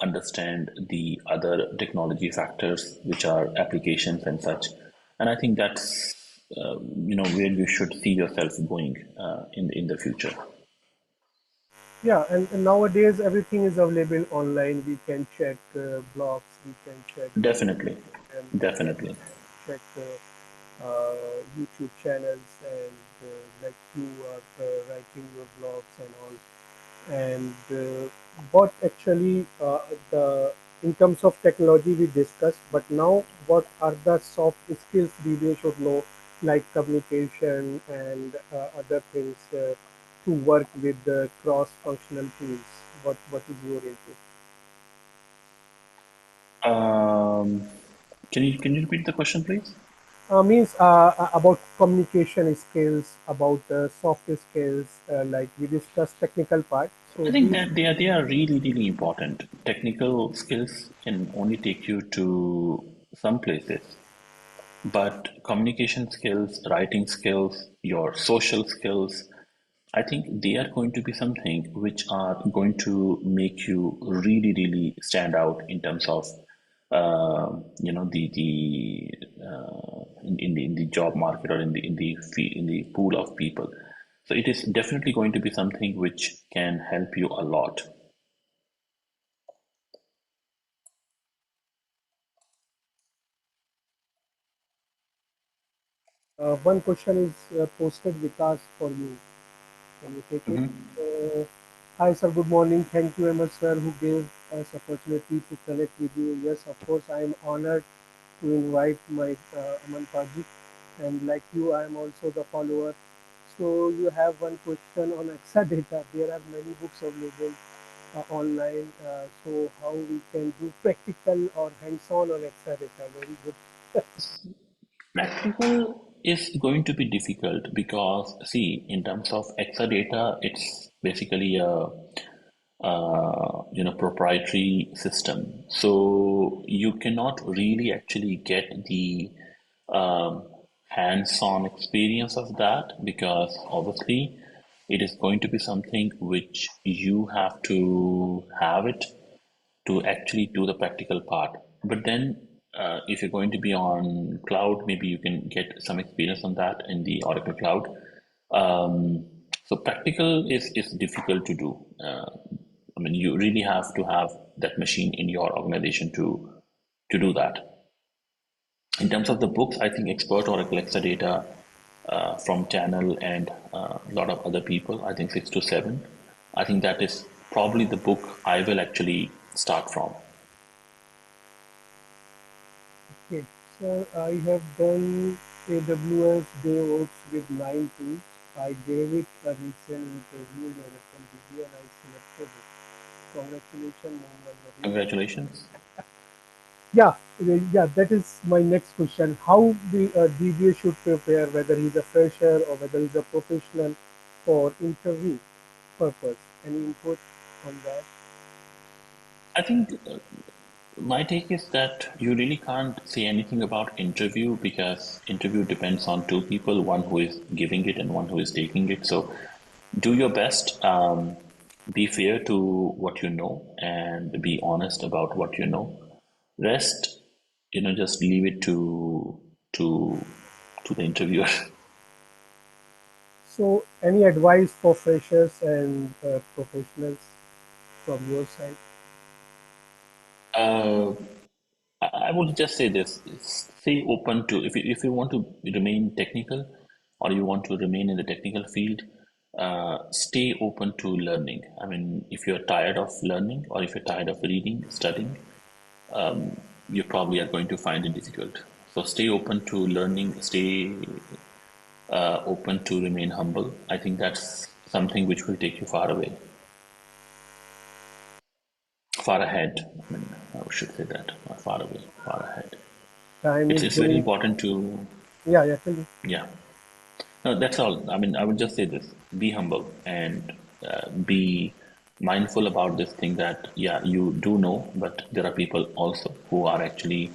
understand the other technology factors, which are applications and such. And I think that's where you should see yourself going in the future. Yeah, and nowadays everything is available online. We can check blogs, we can check Definitely, and we can definitely. check YouTube channels and like you are writing your blogs and all. And what actually the in terms of technology we discussed, but now what are the soft skills DBA should know, like communication and other things to work with the cross-functional teams? What is your input? Um, can you repeat the question, please? Means about communication skills, about soft skills, like we discussed technical part. So I think these that they are really really important. Technical skills can only take you to some places, but communication skills, writing skills, your social skills, I think they are going to be something which are going to make you really, really stand out in terms of, in the job market or in the pool of people. So it is definitely going to be something which can help you a lot. one question is posted Vikas for you. Can you take it? Mhm. Hi, sir. Good morning. Thank you, Aman sir, who gave us opportunity to connect with you. Yes, of course, I am honored to invite my Aman Paji, and like you, I am also the follower. So you have one question on EXA data. There are many books available online. So how we can do practical or hands-on on EXA data? Very good. Practical is going to be difficult because, see, in terms of EXA data, it's basically a proprietary system. So you cannot really actually get the um, hands-on experience of that because obviously it is going to be something which you have to have it to actually do the practical part. But then, if you're going to be on cloud, maybe you can get some experience on that in the Oracle Cloud. So practical is difficult to do. I mean, you really have to have that machine in your organization to do that. In terms of the books, I think Expert Oracle Exadata from Channel and a lot of other people, I think 6 to 7. I think that is probably the book I will actually start from. Okay, so I have done AWS DevOps with 9 tools. I gave it a recent interview in Oracle DB and I selected it. Congratulations, Mohammed Nadeem. Congratulations. Yeah, yeah, that is my next question. How the DBA should prepare, whether he's a fresher or whether he's a professional for interview purpose? Any input on that? I think my take is that you really can't say anything about interview because interview depends on two people, one who is giving it and one who is taking it. So do your best, be fair to what you know and be honest about what you know. Rest, just leave it to to the interviewer. So, any advice for freshers and professionals from your side? Uh, I would just say this: stay open to if you want to remain technical, or you want to remain in the technical field. Stay open to learning. I mean, if you're tired of learning, or if you're tired of reading, studying, you probably are going to find it difficult. So stay open to learning. Stay open to remain humble. I think that's something which will take you far away, far ahead. I mean, I should say that, not far away, far ahead. Time is It's very going. important to, Yeah, yeah, tell me. yeah. No, that's all. I mean, I would just say this: be humble and be mindful about this thing that, yeah, you do know, but there are people also who are actually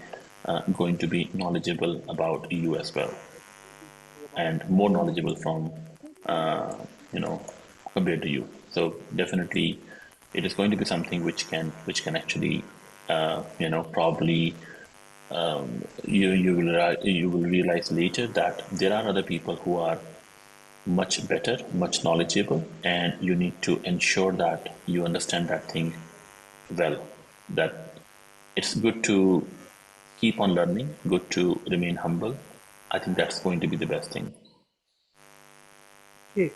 going to be knowledgeable about you as well, and more knowledgeable from, uh, you know, compared to you. So definitely, it is going to be something which can actually, probably you will realize later that there are other people who are much better, much knowledgeable, and you need to ensure that you understand that thing well. That it's good to keep on learning, good to remain humble. I think that's going to be the best thing. Okay.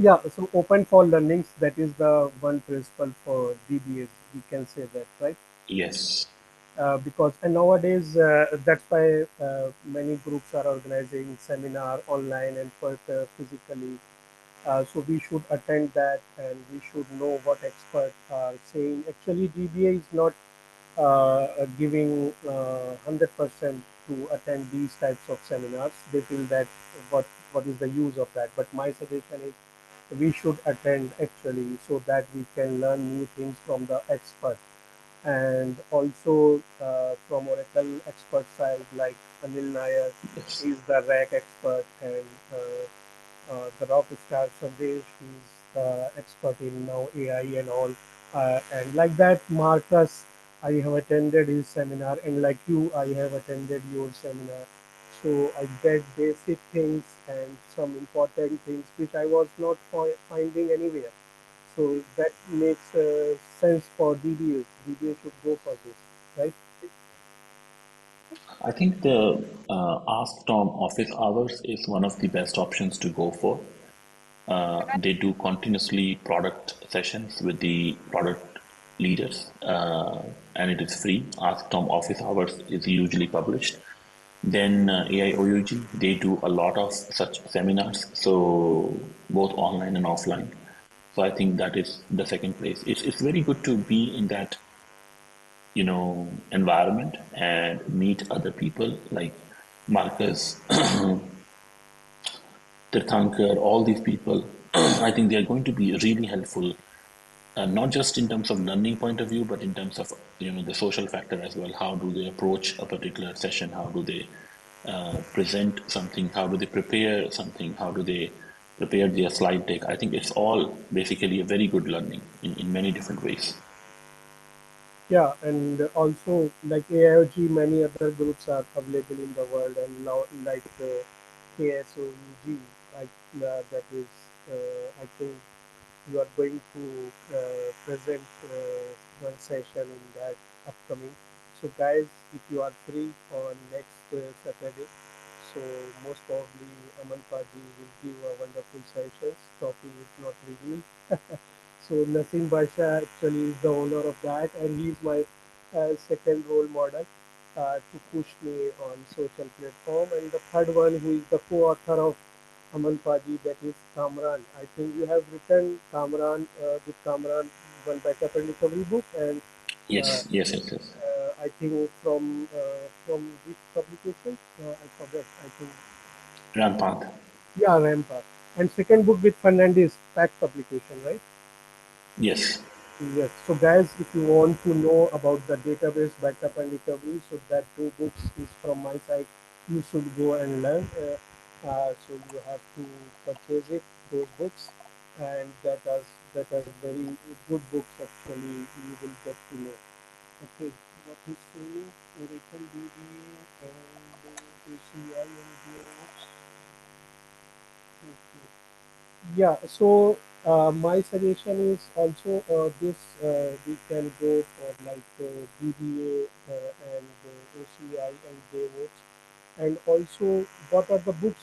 Yeah, so open for learnings, that is the one principle for DBAs. We can say that, right? Yes. Because and nowadays that's why many groups are organizing seminar online and physically. So we should attend that and we should know what experts are saying. Actually, DBA is not giving 100% to attend these types of seminars. They feel that what is the use of that? But my suggestion is we should attend actually so that we can learn new things from the expert, and also from Oracle expert side like Anil Nair, Yes. he's the rack expert, and the rock star Sandesh, he's the expert in now AI and all. And like that, Marcus, I have attended his seminar, and like you, I have attended your seminar. So I get basic things and some important things which I was not finding anywhere. So that makes sense for DBAs. DBA should go for this, right? I think the Ask Tom office hours is one of the best options to go for. They do continuously product sessions with the product leaders, and it is free. Ask Tom office hours is usually published. Then AIOUG, they do a lot of such seminars, so both online and offline. So I think that is the second place. It's very good to be in that environment and meet other people like Marcus, Tirthankar, all these people. I think they are going to be really helpful, not just in terms of learning point of view, but in terms of the social factor as well. How do they approach a particular session? How do they present something? How do they prepare something? How do they prepare their slide deck? I think it's all basically a very good learning in many different ways. Yeah, and also like AIOG, many other groups are available in the world, and now like KSOUG, like that is, I think you are going to present one session in that upcoming. So guys, if you are free on next Saturday, so most probably Aman Paji will give a wonderful sessions. Topic is not revealed. So Nasim Basha actually is the owner of that, and he's my second role model to push me on social platform. And the third one, who is the co-author of Aman Paji, that is Kamran. I think you have written Kamran with Kamran one backup and recovery book, and uh, Yes, yes, yes, yes. I think from which publication? I forget. I think Rampant. yeah, Rampart. And second book with Fernandez, Pack publication, right? Yes. Yes. So, guys, if you want to know about the database backup and recovery, so that two books is from my side. You should go and learn. So you have to purchase it, those books, and that are very good books. Actually, you will get to know. Okay, what is saying Oracle DBA and ACI and DevOps. Okay. Yeah, so my suggestion is also this we can go for like DBA and OCI and DevOps, and also what are the books,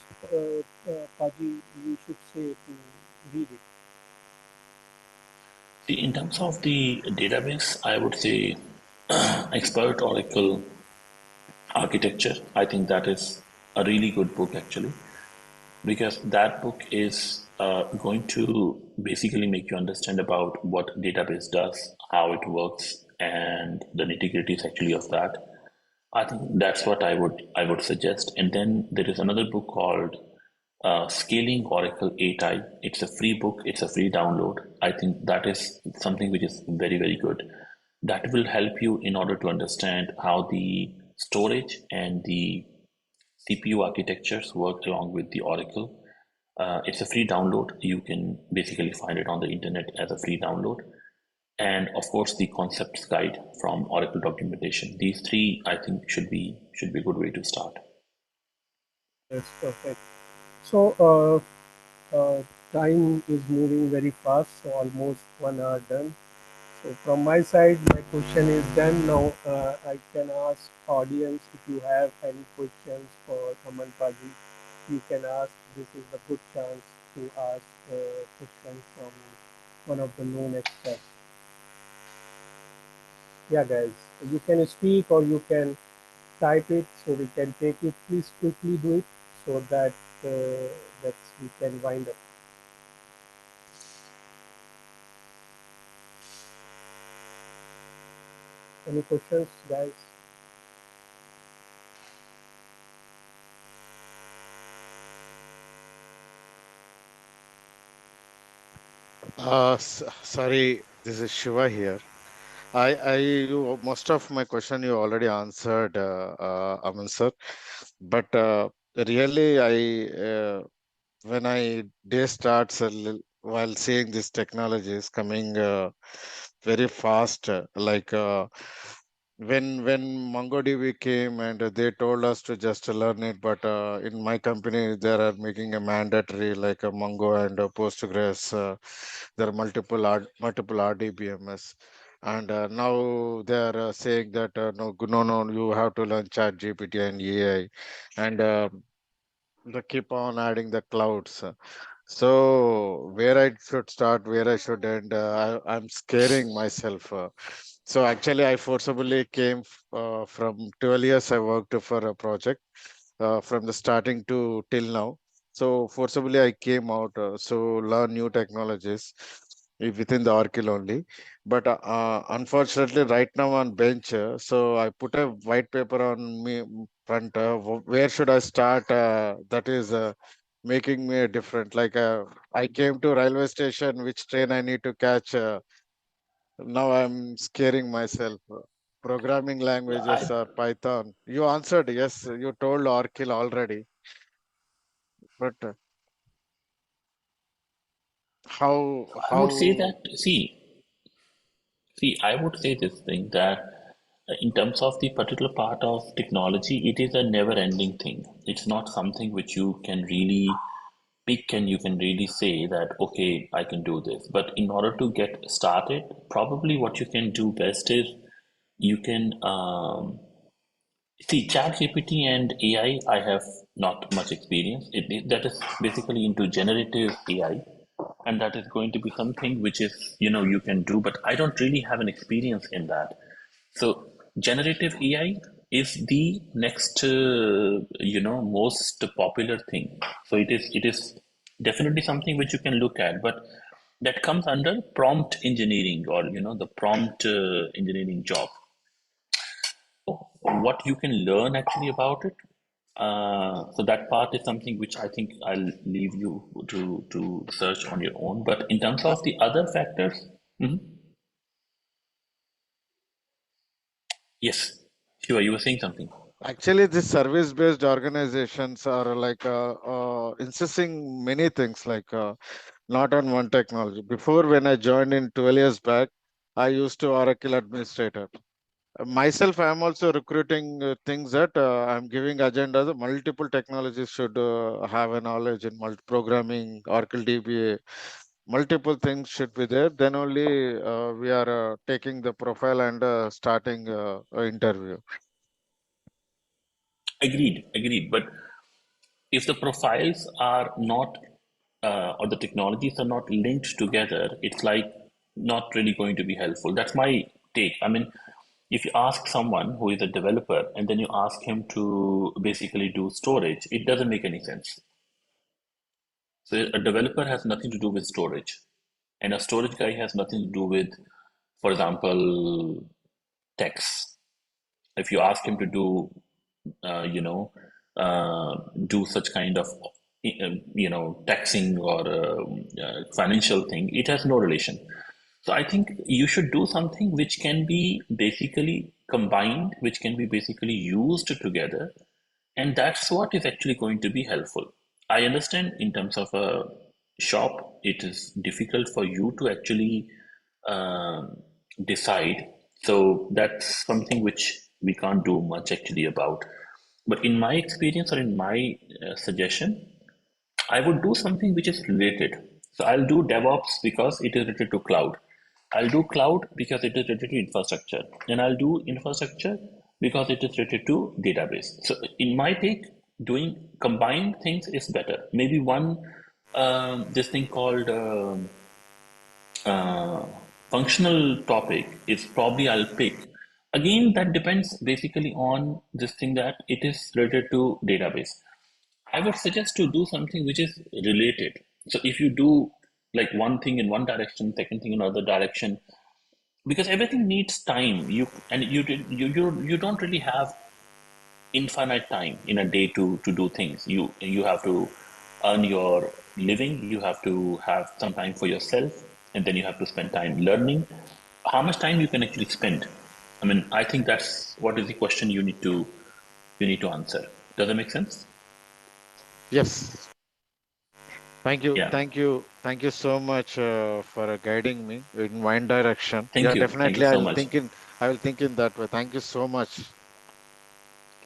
Paji, you should say to read it. See, in terms of the database, I would say Expert Oracle Architecture. I think that is a really good book actually, because that book is going to basically make you understand about what database does, how it works, and the nitty gritties actually of that. I think that's what I would suggest. And then there is another book called Scaling Oracle 8i. It's a free book. It's a free download. I think that is something which is very very good. That will help you in order to understand how the storage and the CPU architectures work along with the Oracle. It's a free download. You can basically find it on the internet as a free download. And of course, the concepts guide from Oracle documentation. These three, I think, should be a good way to start. That's perfect. So time is moving very fast, so almost 1 hour done. So from my side, my question is done. Now I can ask audience if you have any questions for Aman Paji. You can ask. This is the good chance. to ask a question from one of the known experts. Yeah, guys, you can speak or you can type it so we can take it. Please quickly do it so that that we can wind up. Any questions, guys? Sorry, this is Shiva here. Most of my question you already answered, Aman sir. But really, when I day starts while seeing these technologies coming very fast, when MongoDB came and they told us to just learn it, but in my company they are making a mandatory like a Mongo and a Postgres. There are multiple RDBMS, and now they are saying that no, you have to learn Chat GPT and AI, and they keep on adding the clouds. So where I should start, where I should end, I'm scaring myself. So actually, I forcibly came from 12 years. I worked for a project from the starting to till now. So forcibly, I came out so learn new technologies within the Oracle only. But unfortunately, right now on bench, so I put a white paper on me front. Where should I start? That is. Making me a different. Like I came to railway station, which train I need to catch. Now I'm scaring myself. Programming languages I are Python. You answered yes. You told Oracle already, but I would say how that see, I would say this thing that in terms of the particular part of technology, it is a never-ending thing. It's not something which you can really pick and you can really say that, okay, I can do this. But in order to get started, probably what you can do best is you can see ChatGPT and AI. I have not much experience. That is basically into generative AI, and that is going to be something which is you can do. But I don't really have an experience in that. So generative AI is the next most popular thing. So it is definitely something which you can look at, but that comes under prompt engineering or the prompt engineering job. What you can learn actually about it. So that part is something which I think I'll leave you to search on your own. But in terms uh, of the other factors, mhm. Yes, Shiva, you were saying something. actually these service-based organizations are like insisting many things like not on one technology. Before when I joined in 12 years back, I used to Oracle administrator. Myself, I am also recruiting things that I'm giving agenda. The multiple technologies should have a knowledge in programming, Oracle DBA. Multiple things should be there. Then only we are taking the profile and starting a interview. Agreed. But if the profiles are not or the technologies are not linked together, it's like not really going to be helpful. That's my take. I mean, if you ask someone who is a developer and then you ask him to basically do storage, it doesn't make any sense. So a developer has nothing to do with storage, and a storage guy has nothing to do with, for example, text. If you ask him to do, uh, you know, do such kind of, taxing or financial thing, it has no relation. So I think you should do something which can be basically combined, which can be basically used together, and that's what is actually going to be helpful. I understand in terms of a shop, it is difficult for you to actually um, decide. So that's something which we can't do much actually about. But in my experience or in my suggestion, I would do something which is related. So I'll do DevOps because it is related to cloud. I'll do cloud because it is related to infrastructure. And I'll do infrastructure because it is related to database. So in my take, doing combined things is better. Maybe one this thing called uh, functional topic is probably I'll pick. Again, that depends basically on this thing that it is related to database. I would suggest to do something which is related. So if you do like one thing in one direction, second thing in another direction, because everything needs time. You don't really have infinite time in a day to do things. You have to earn your living. You have to have some time for yourself, and then you have to spend time learning. How much time you can actually spend? I mean, I think that's what is the question you need to answer. Does that make sense? Yes. Yeah. Thank you so much for guiding me in one direction. Thank Yeah, you. Thank you definitely. so much. I will think in that way. Thank you so much.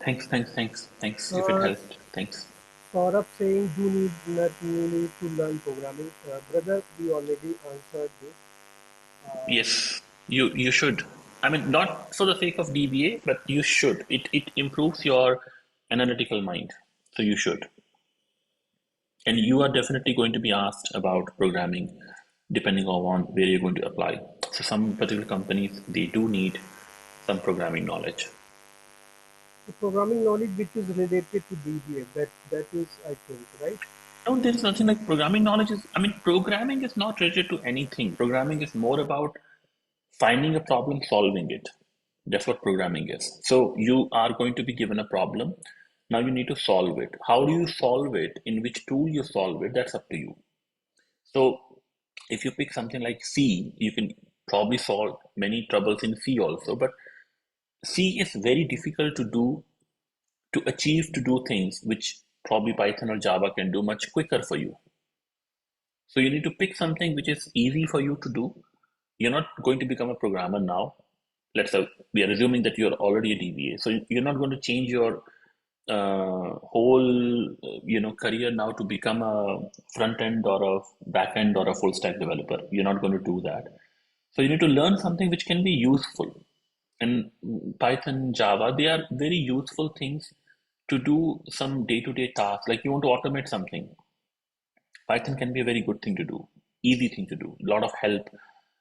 Thanks. If it Uh, helped, thanks. Saurabh saying you need not you need to learn programming. Brother, we already answered this. Uh, Yes, you should. I mean, not for the sake of DBA, but you should. It improves your analytical mind. So you should. And you are definitely going to be asked about programming depending on where you're going to apply. So some particular companies they do need some programming knowledge. the programming knowledge which is related to DBA, that is, I think, right? No, there is nothing like programming knowledge is I mean programming is not related to anything. Programming is more about finding a problem, solving it. That's what programming is. So you are going to be given a problem. Now you need to solve it. How do you solve it? In which tool you solve it? That's up to you. So if you pick something like C, you can probably solve many troubles in C also. But C is very difficult to do, to achieve, to do things which probably Python or Java can do much quicker for you. So you need to pick something which is easy for you to do. You're not going to become a programmer now. Let's say we are assuming that you're already a DBA. So you're not going to change your whole career now to become a front end or a back end or a full stack developer. You're not going to do that. So you need to learn something which can be useful. And Python, Java, they are very useful things to do some day-to-day tasks. Like you want to automate something, Python can be a very good thing to do, easy thing to do, a lot of help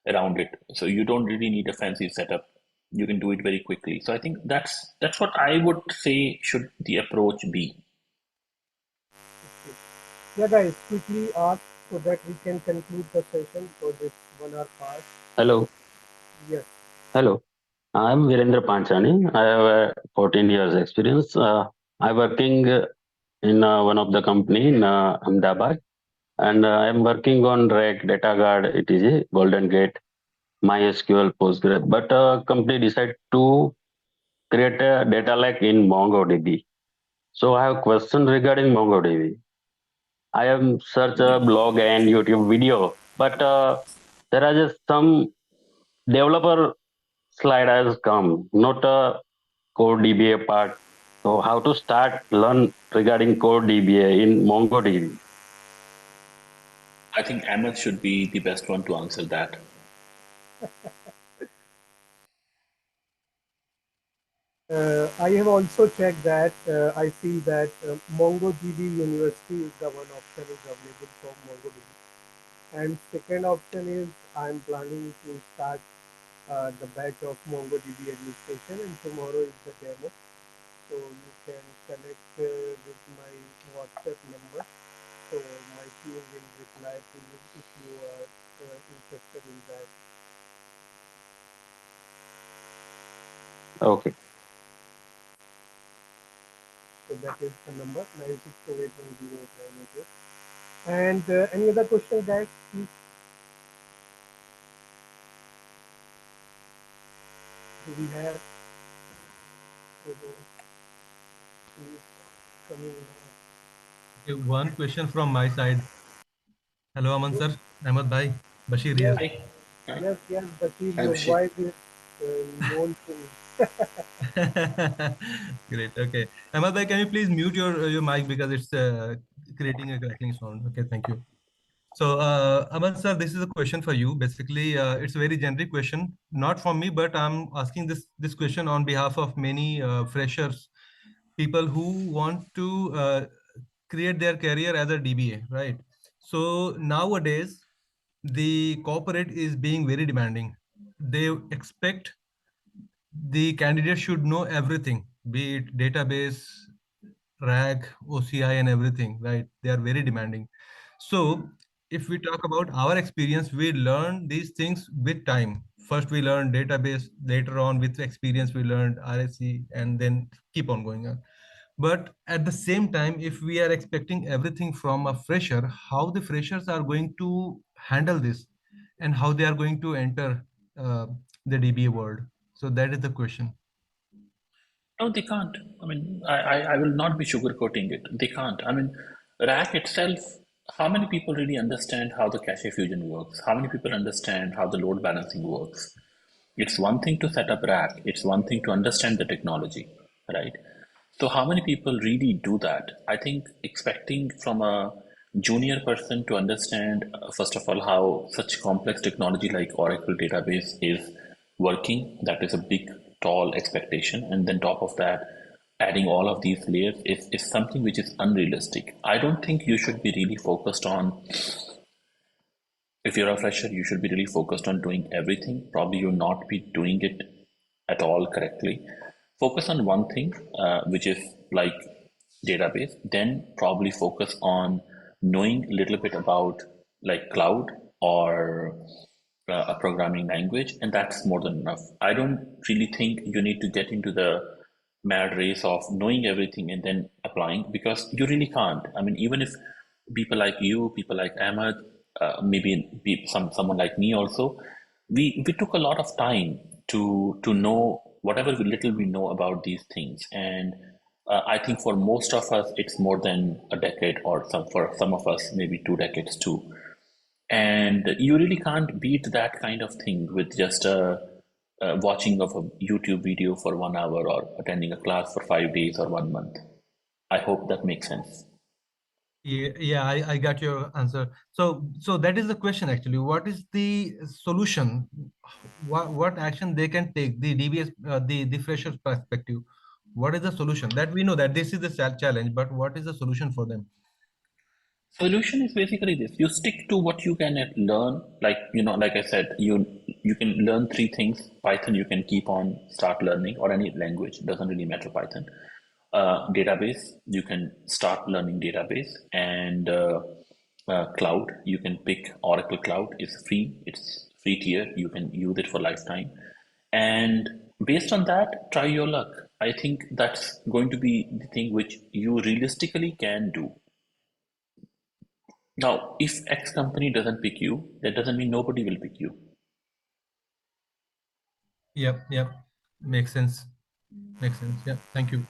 around it. So you don't really need a fancy setup. You can do it very quickly. So I think that's what I would say should the approach be. Okay. Yeah, guys, quickly ask so that we can conclude the session for this 1 hour part. Hello, Yes. hello. I'm Virendra Panchani. I have 14 years experience. I'm working in one of the company in Ahmedabad, and I'm working on RAG, Data Guard, etc., Golden Gate, MySQL, Postgres. But company decide to create a data lake in MongoDB. So I have question regarding MongoDB. I have search Yeah. a blog and YouTube video, but there are just some developer slide has come, not a core DBA part. So how to start learn regarding core DBA in MongoDB? I think Ahmed should be the best one to answer that. I have also checked that. I see that MongoDB University is the one option is available for MongoDB. And second option is I'm planning to start the batch of MongoDB administration, and tomorrow is the demo. So you can connect with my WhatsApp number. So my team will reply to you if you are interested in that. Okay. So that is the number 9628108988. And any other question, guys? Please, do we have? Please coming. Okay, one question from my side. Hello, Aman sir. Ahmed bhai. Bashir here. Yes, Hi. Hi. yes, Bashir, Hi, your Abhishek. voice is known to me. Great. Okay. Ahmed bhai, can you please mute your mic because it's creating a crackling sound. Okay, thank you. So, Aman sir, this is a question for you. Basically, it's a very generic question, not from me, but I'm asking this question on behalf of many freshers, people who want to create their career as a DBA, right? So nowadays, the corporate is being very demanding. They expect the candidate should know everything, be it database, RAG, OCI, and everything, right? They are very demanding. So if we talk about our experience, we learn these things with time. First, we learn database. Later on, with experience, we learned RSC, and then keep on going on. But at the same time, if we are expecting everything from a fresher, how the freshers are going to handle this, and how they are going to enter the DBA world? So that is the question. No, they can't. I mean, I will not be sugarcoating it. They can't. I mean, Rack itself, how many people really understand how the cache fusion works? How many people understand how the load balancing works? It's one thing to set up Rack, it's one thing to understand the technology, right? So, how many people really do that? I think expecting from a junior person to understand, first of all, how such complex technology like Oracle database is working, that is a big, tall expectation. And then, top of that, adding all of these layers is something which is unrealistic. I don't think you should be really focused on, if you're a fresher, you should be really focused on doing everything. Probably you'll not be doing it at all correctly. Focus on one thing, which is like database, then probably focus on knowing a little bit about like cloud or a programming language, and that's more than enough. I don't really think you need to get into the mad race of knowing everything and then applying, because you really can't. I mean, even if people like you, people like Ahmad, someone like me also, we took a lot of time to know whatever little we know about these things, and I think for most of us it's more than a decade, or for some of us maybe 2 decades too. And you really can't beat that kind of thing with just a watching of a YouTube video for 1 hour or attending a class for 5 days or 1 month. I hope that makes sense. Yeah, I got your answer. So that is the question actually. What is the solution? What action they can take? The DBS, the freshers perspective. What is the solution? That we know that this is the challenge, but what is the solution for them? Solution is basically this: you stick to what you can learn. Like, like I said, you can learn three things. Python, you can keep on start learning, or any language, doesn't really matter. Python, database, you can start learning database. And cloud, you can pick Oracle Cloud. It's free, it's free tier, you can use it for lifetime. And based on that, try your luck. I think that's going to be the thing which you realistically can do. Now, if X company doesn't pick you, that doesn't mean nobody will pick you. Yep. Makes sense. Makes sense. Yeah. Thank you.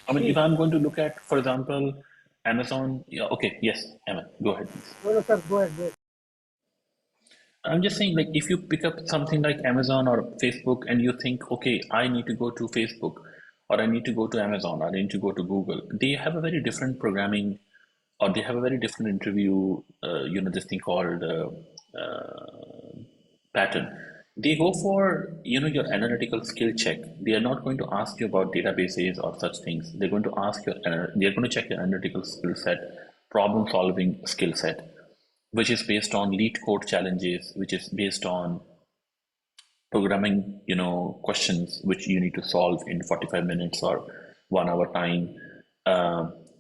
I mean, if See, I'm going to look at, for example, Amazon, yeah, okay, yes, Emma, go ahead, please. no, no, sir, go ahead, go ahead. I'm just saying, like, if you pick up something like Amazon or Facebook and you think, okay, I need to go to Facebook, or I need to go to Amazon, or I need to go to Google, they have a very different programming, or they have a very different interview, this thing called pattern. They go for, your analytical skill check. They are not going to ask you about databases or such things. They're going to ask they're going to check your analytical skill set, problem solving skill set, which is based on lead code challenges, which is based on programming, questions which you need to solve in 45 minutes or 1 hour time.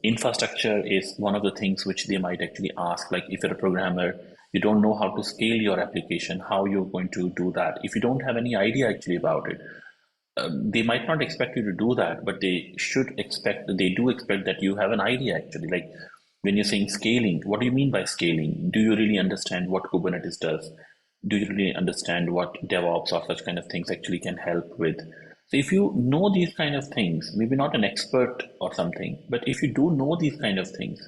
Infrastructure is one of the things which they might actually ask. Like, if you're a programmer, you don't know how to scale your application, how you're going to do that. If you don't have any idea actually about it, they might not expect you to do that, but they do expect that you have an idea actually. Like, when you're saying scaling, what do you mean by scaling? Do you really understand what Kubernetes does? Do you really understand what DevOps or such kind of things actually can help with? So if you know these kind of things, maybe not an expert or something, but if you do know these kind of things,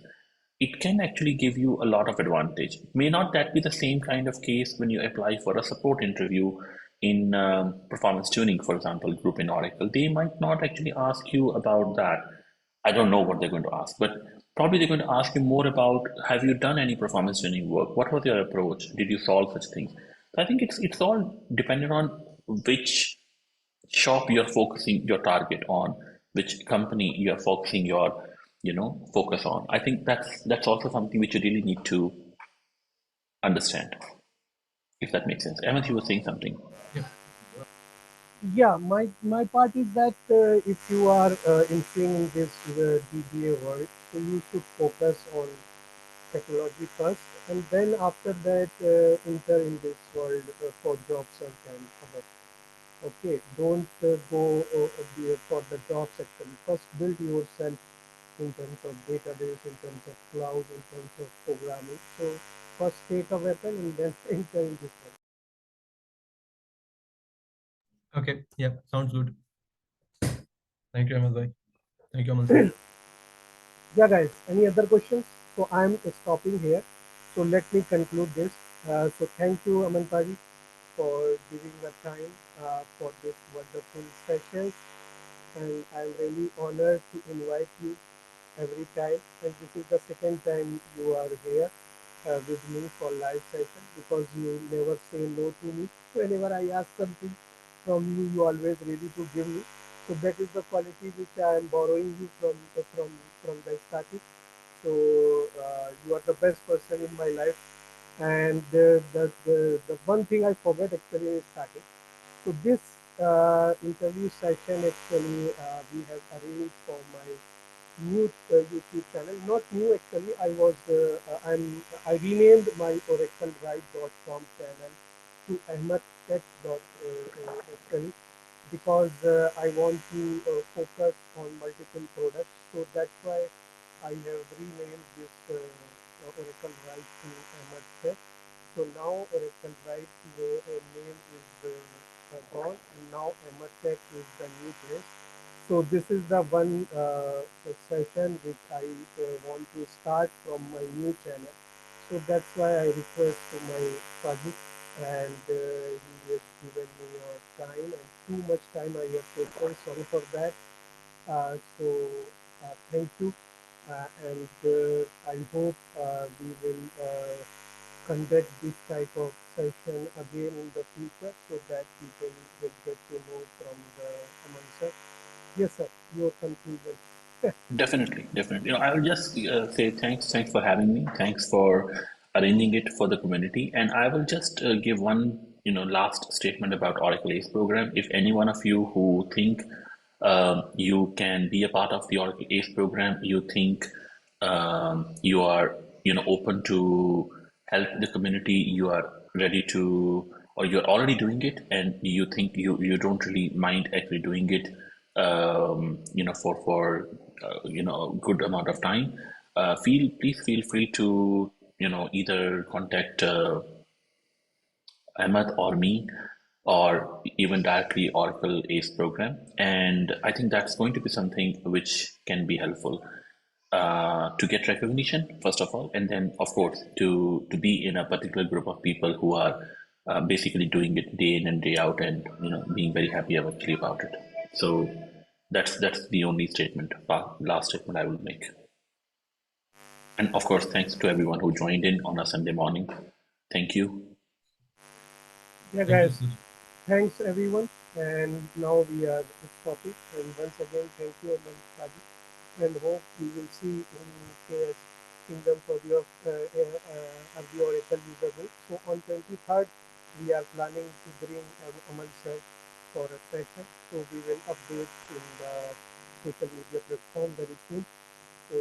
it can actually give you a lot of advantage. May not that be the same kind of case when you apply for a support interview in performance tuning, for example, group in Oracle? They might not actually ask you about that. I don't know what they're going to ask, but probably they're going to ask you more about, have you done any performance tuning work? What was your approach? Did you solve such things? So I think it's all dependent on which shop you're focusing your target on, which company you're focusing your focus on. I think that's also something which you really need to understand, if that makes sense. Ahmed, you were saying something. Yeah, my part is that if you are entering in this DBA world, so you should focus on technology first, and then after that enter in this world for job search and other. Okay, don't go for the jobs actually. First, build yourself in terms of database, in terms of cloud, in terms of programming. So first take a weapon and then enter in this world. Okay. Yeah. Sounds good. Thank you, Aman bhai. Thank you, Aman sir. Yeah, guys, any other questions? So I'm stopping here. So let me conclude this. So thank you, Aman Paji, for giving the time for this wonderful session. And I'm really honored to invite you every time. And this is the second time you are here with me for live session because you never say no to me. Whenever I ask something from you, you always ready to give me. So that is the quality which I am borrowing you from the starting. So you are the best person in my life. And the one thing I forget actually is starting. So this interview session actually we have arranged for my new YouTube channel. Not new actually. I renamed my oracleright.com channel to AhmadTech. Actually because I want to focus on multiple products. So that's why I have renamed this Oracle Right to AhmadTech. So now Oracle Right name is gone, and now AhmadTech is the new place. So this is the one session which I want to start from my new channel. So that's why I request to my project, and he has given me your time and too much time I have taken. Sorry for that. So thank you, and I hope we will conduct this type of session again in the future so that people will get to know from the answer. Yes, sir. Your conclusion. Definitely, definitely. I will just say thanks for having me. Thanks for arranging it for the community. And I will just give one, last statement about Oracle ACE program. If any one of you who think you can be a part of the Oracle ACE program, you think you are, open to help the community, you are ready to, or you're already doing it, and you think you don't really mind actually doing it, for a good amount of time, please feel free to, either contact Ahmed or me, or even directly Oracle ACE program. And I think that's going to be something which can be helpful to get recognition, first of all, and then, of course, to be in a particular group of people who are basically doing it day in and day out, and being very happy actually about it. So that's the only statement, last statement I will make. And of course, thanks to everyone who joined in on a Sunday morning. Thank you. Yeah, Thank you, guys. sir. Thanks, everyone. And now we are stopping. And once again, thank you, Aman Sharma. And hope we will see in KS Kingdom for your the Oracle user group. So on 23rd, we are planning to bring Aman sir for a session. So we will update in the social media platform very soon. So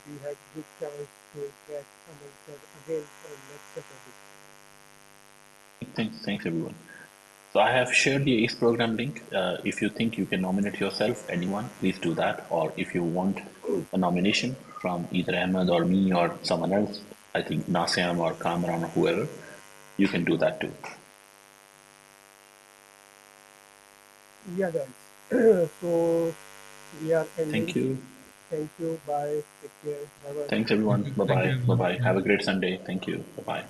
we have good chance to get Aman sir again on next Saturday. Thanks everyone. So I have shared the ACE program link. If you think you can nominate yourself, anyone, please do that. Or if you want a nomination from either Ahmed or me or someone else, I think Naseem or Kamran or whoever, you can do that too. Yeah, guys. So we are Thank ending. you. Thank you. Bye. Take care. Bye bye. Thanks everyone. Bye Thank you, bye. Bye everyone. bye. Bye. Have a great Sunday. Thank you. Bye bye.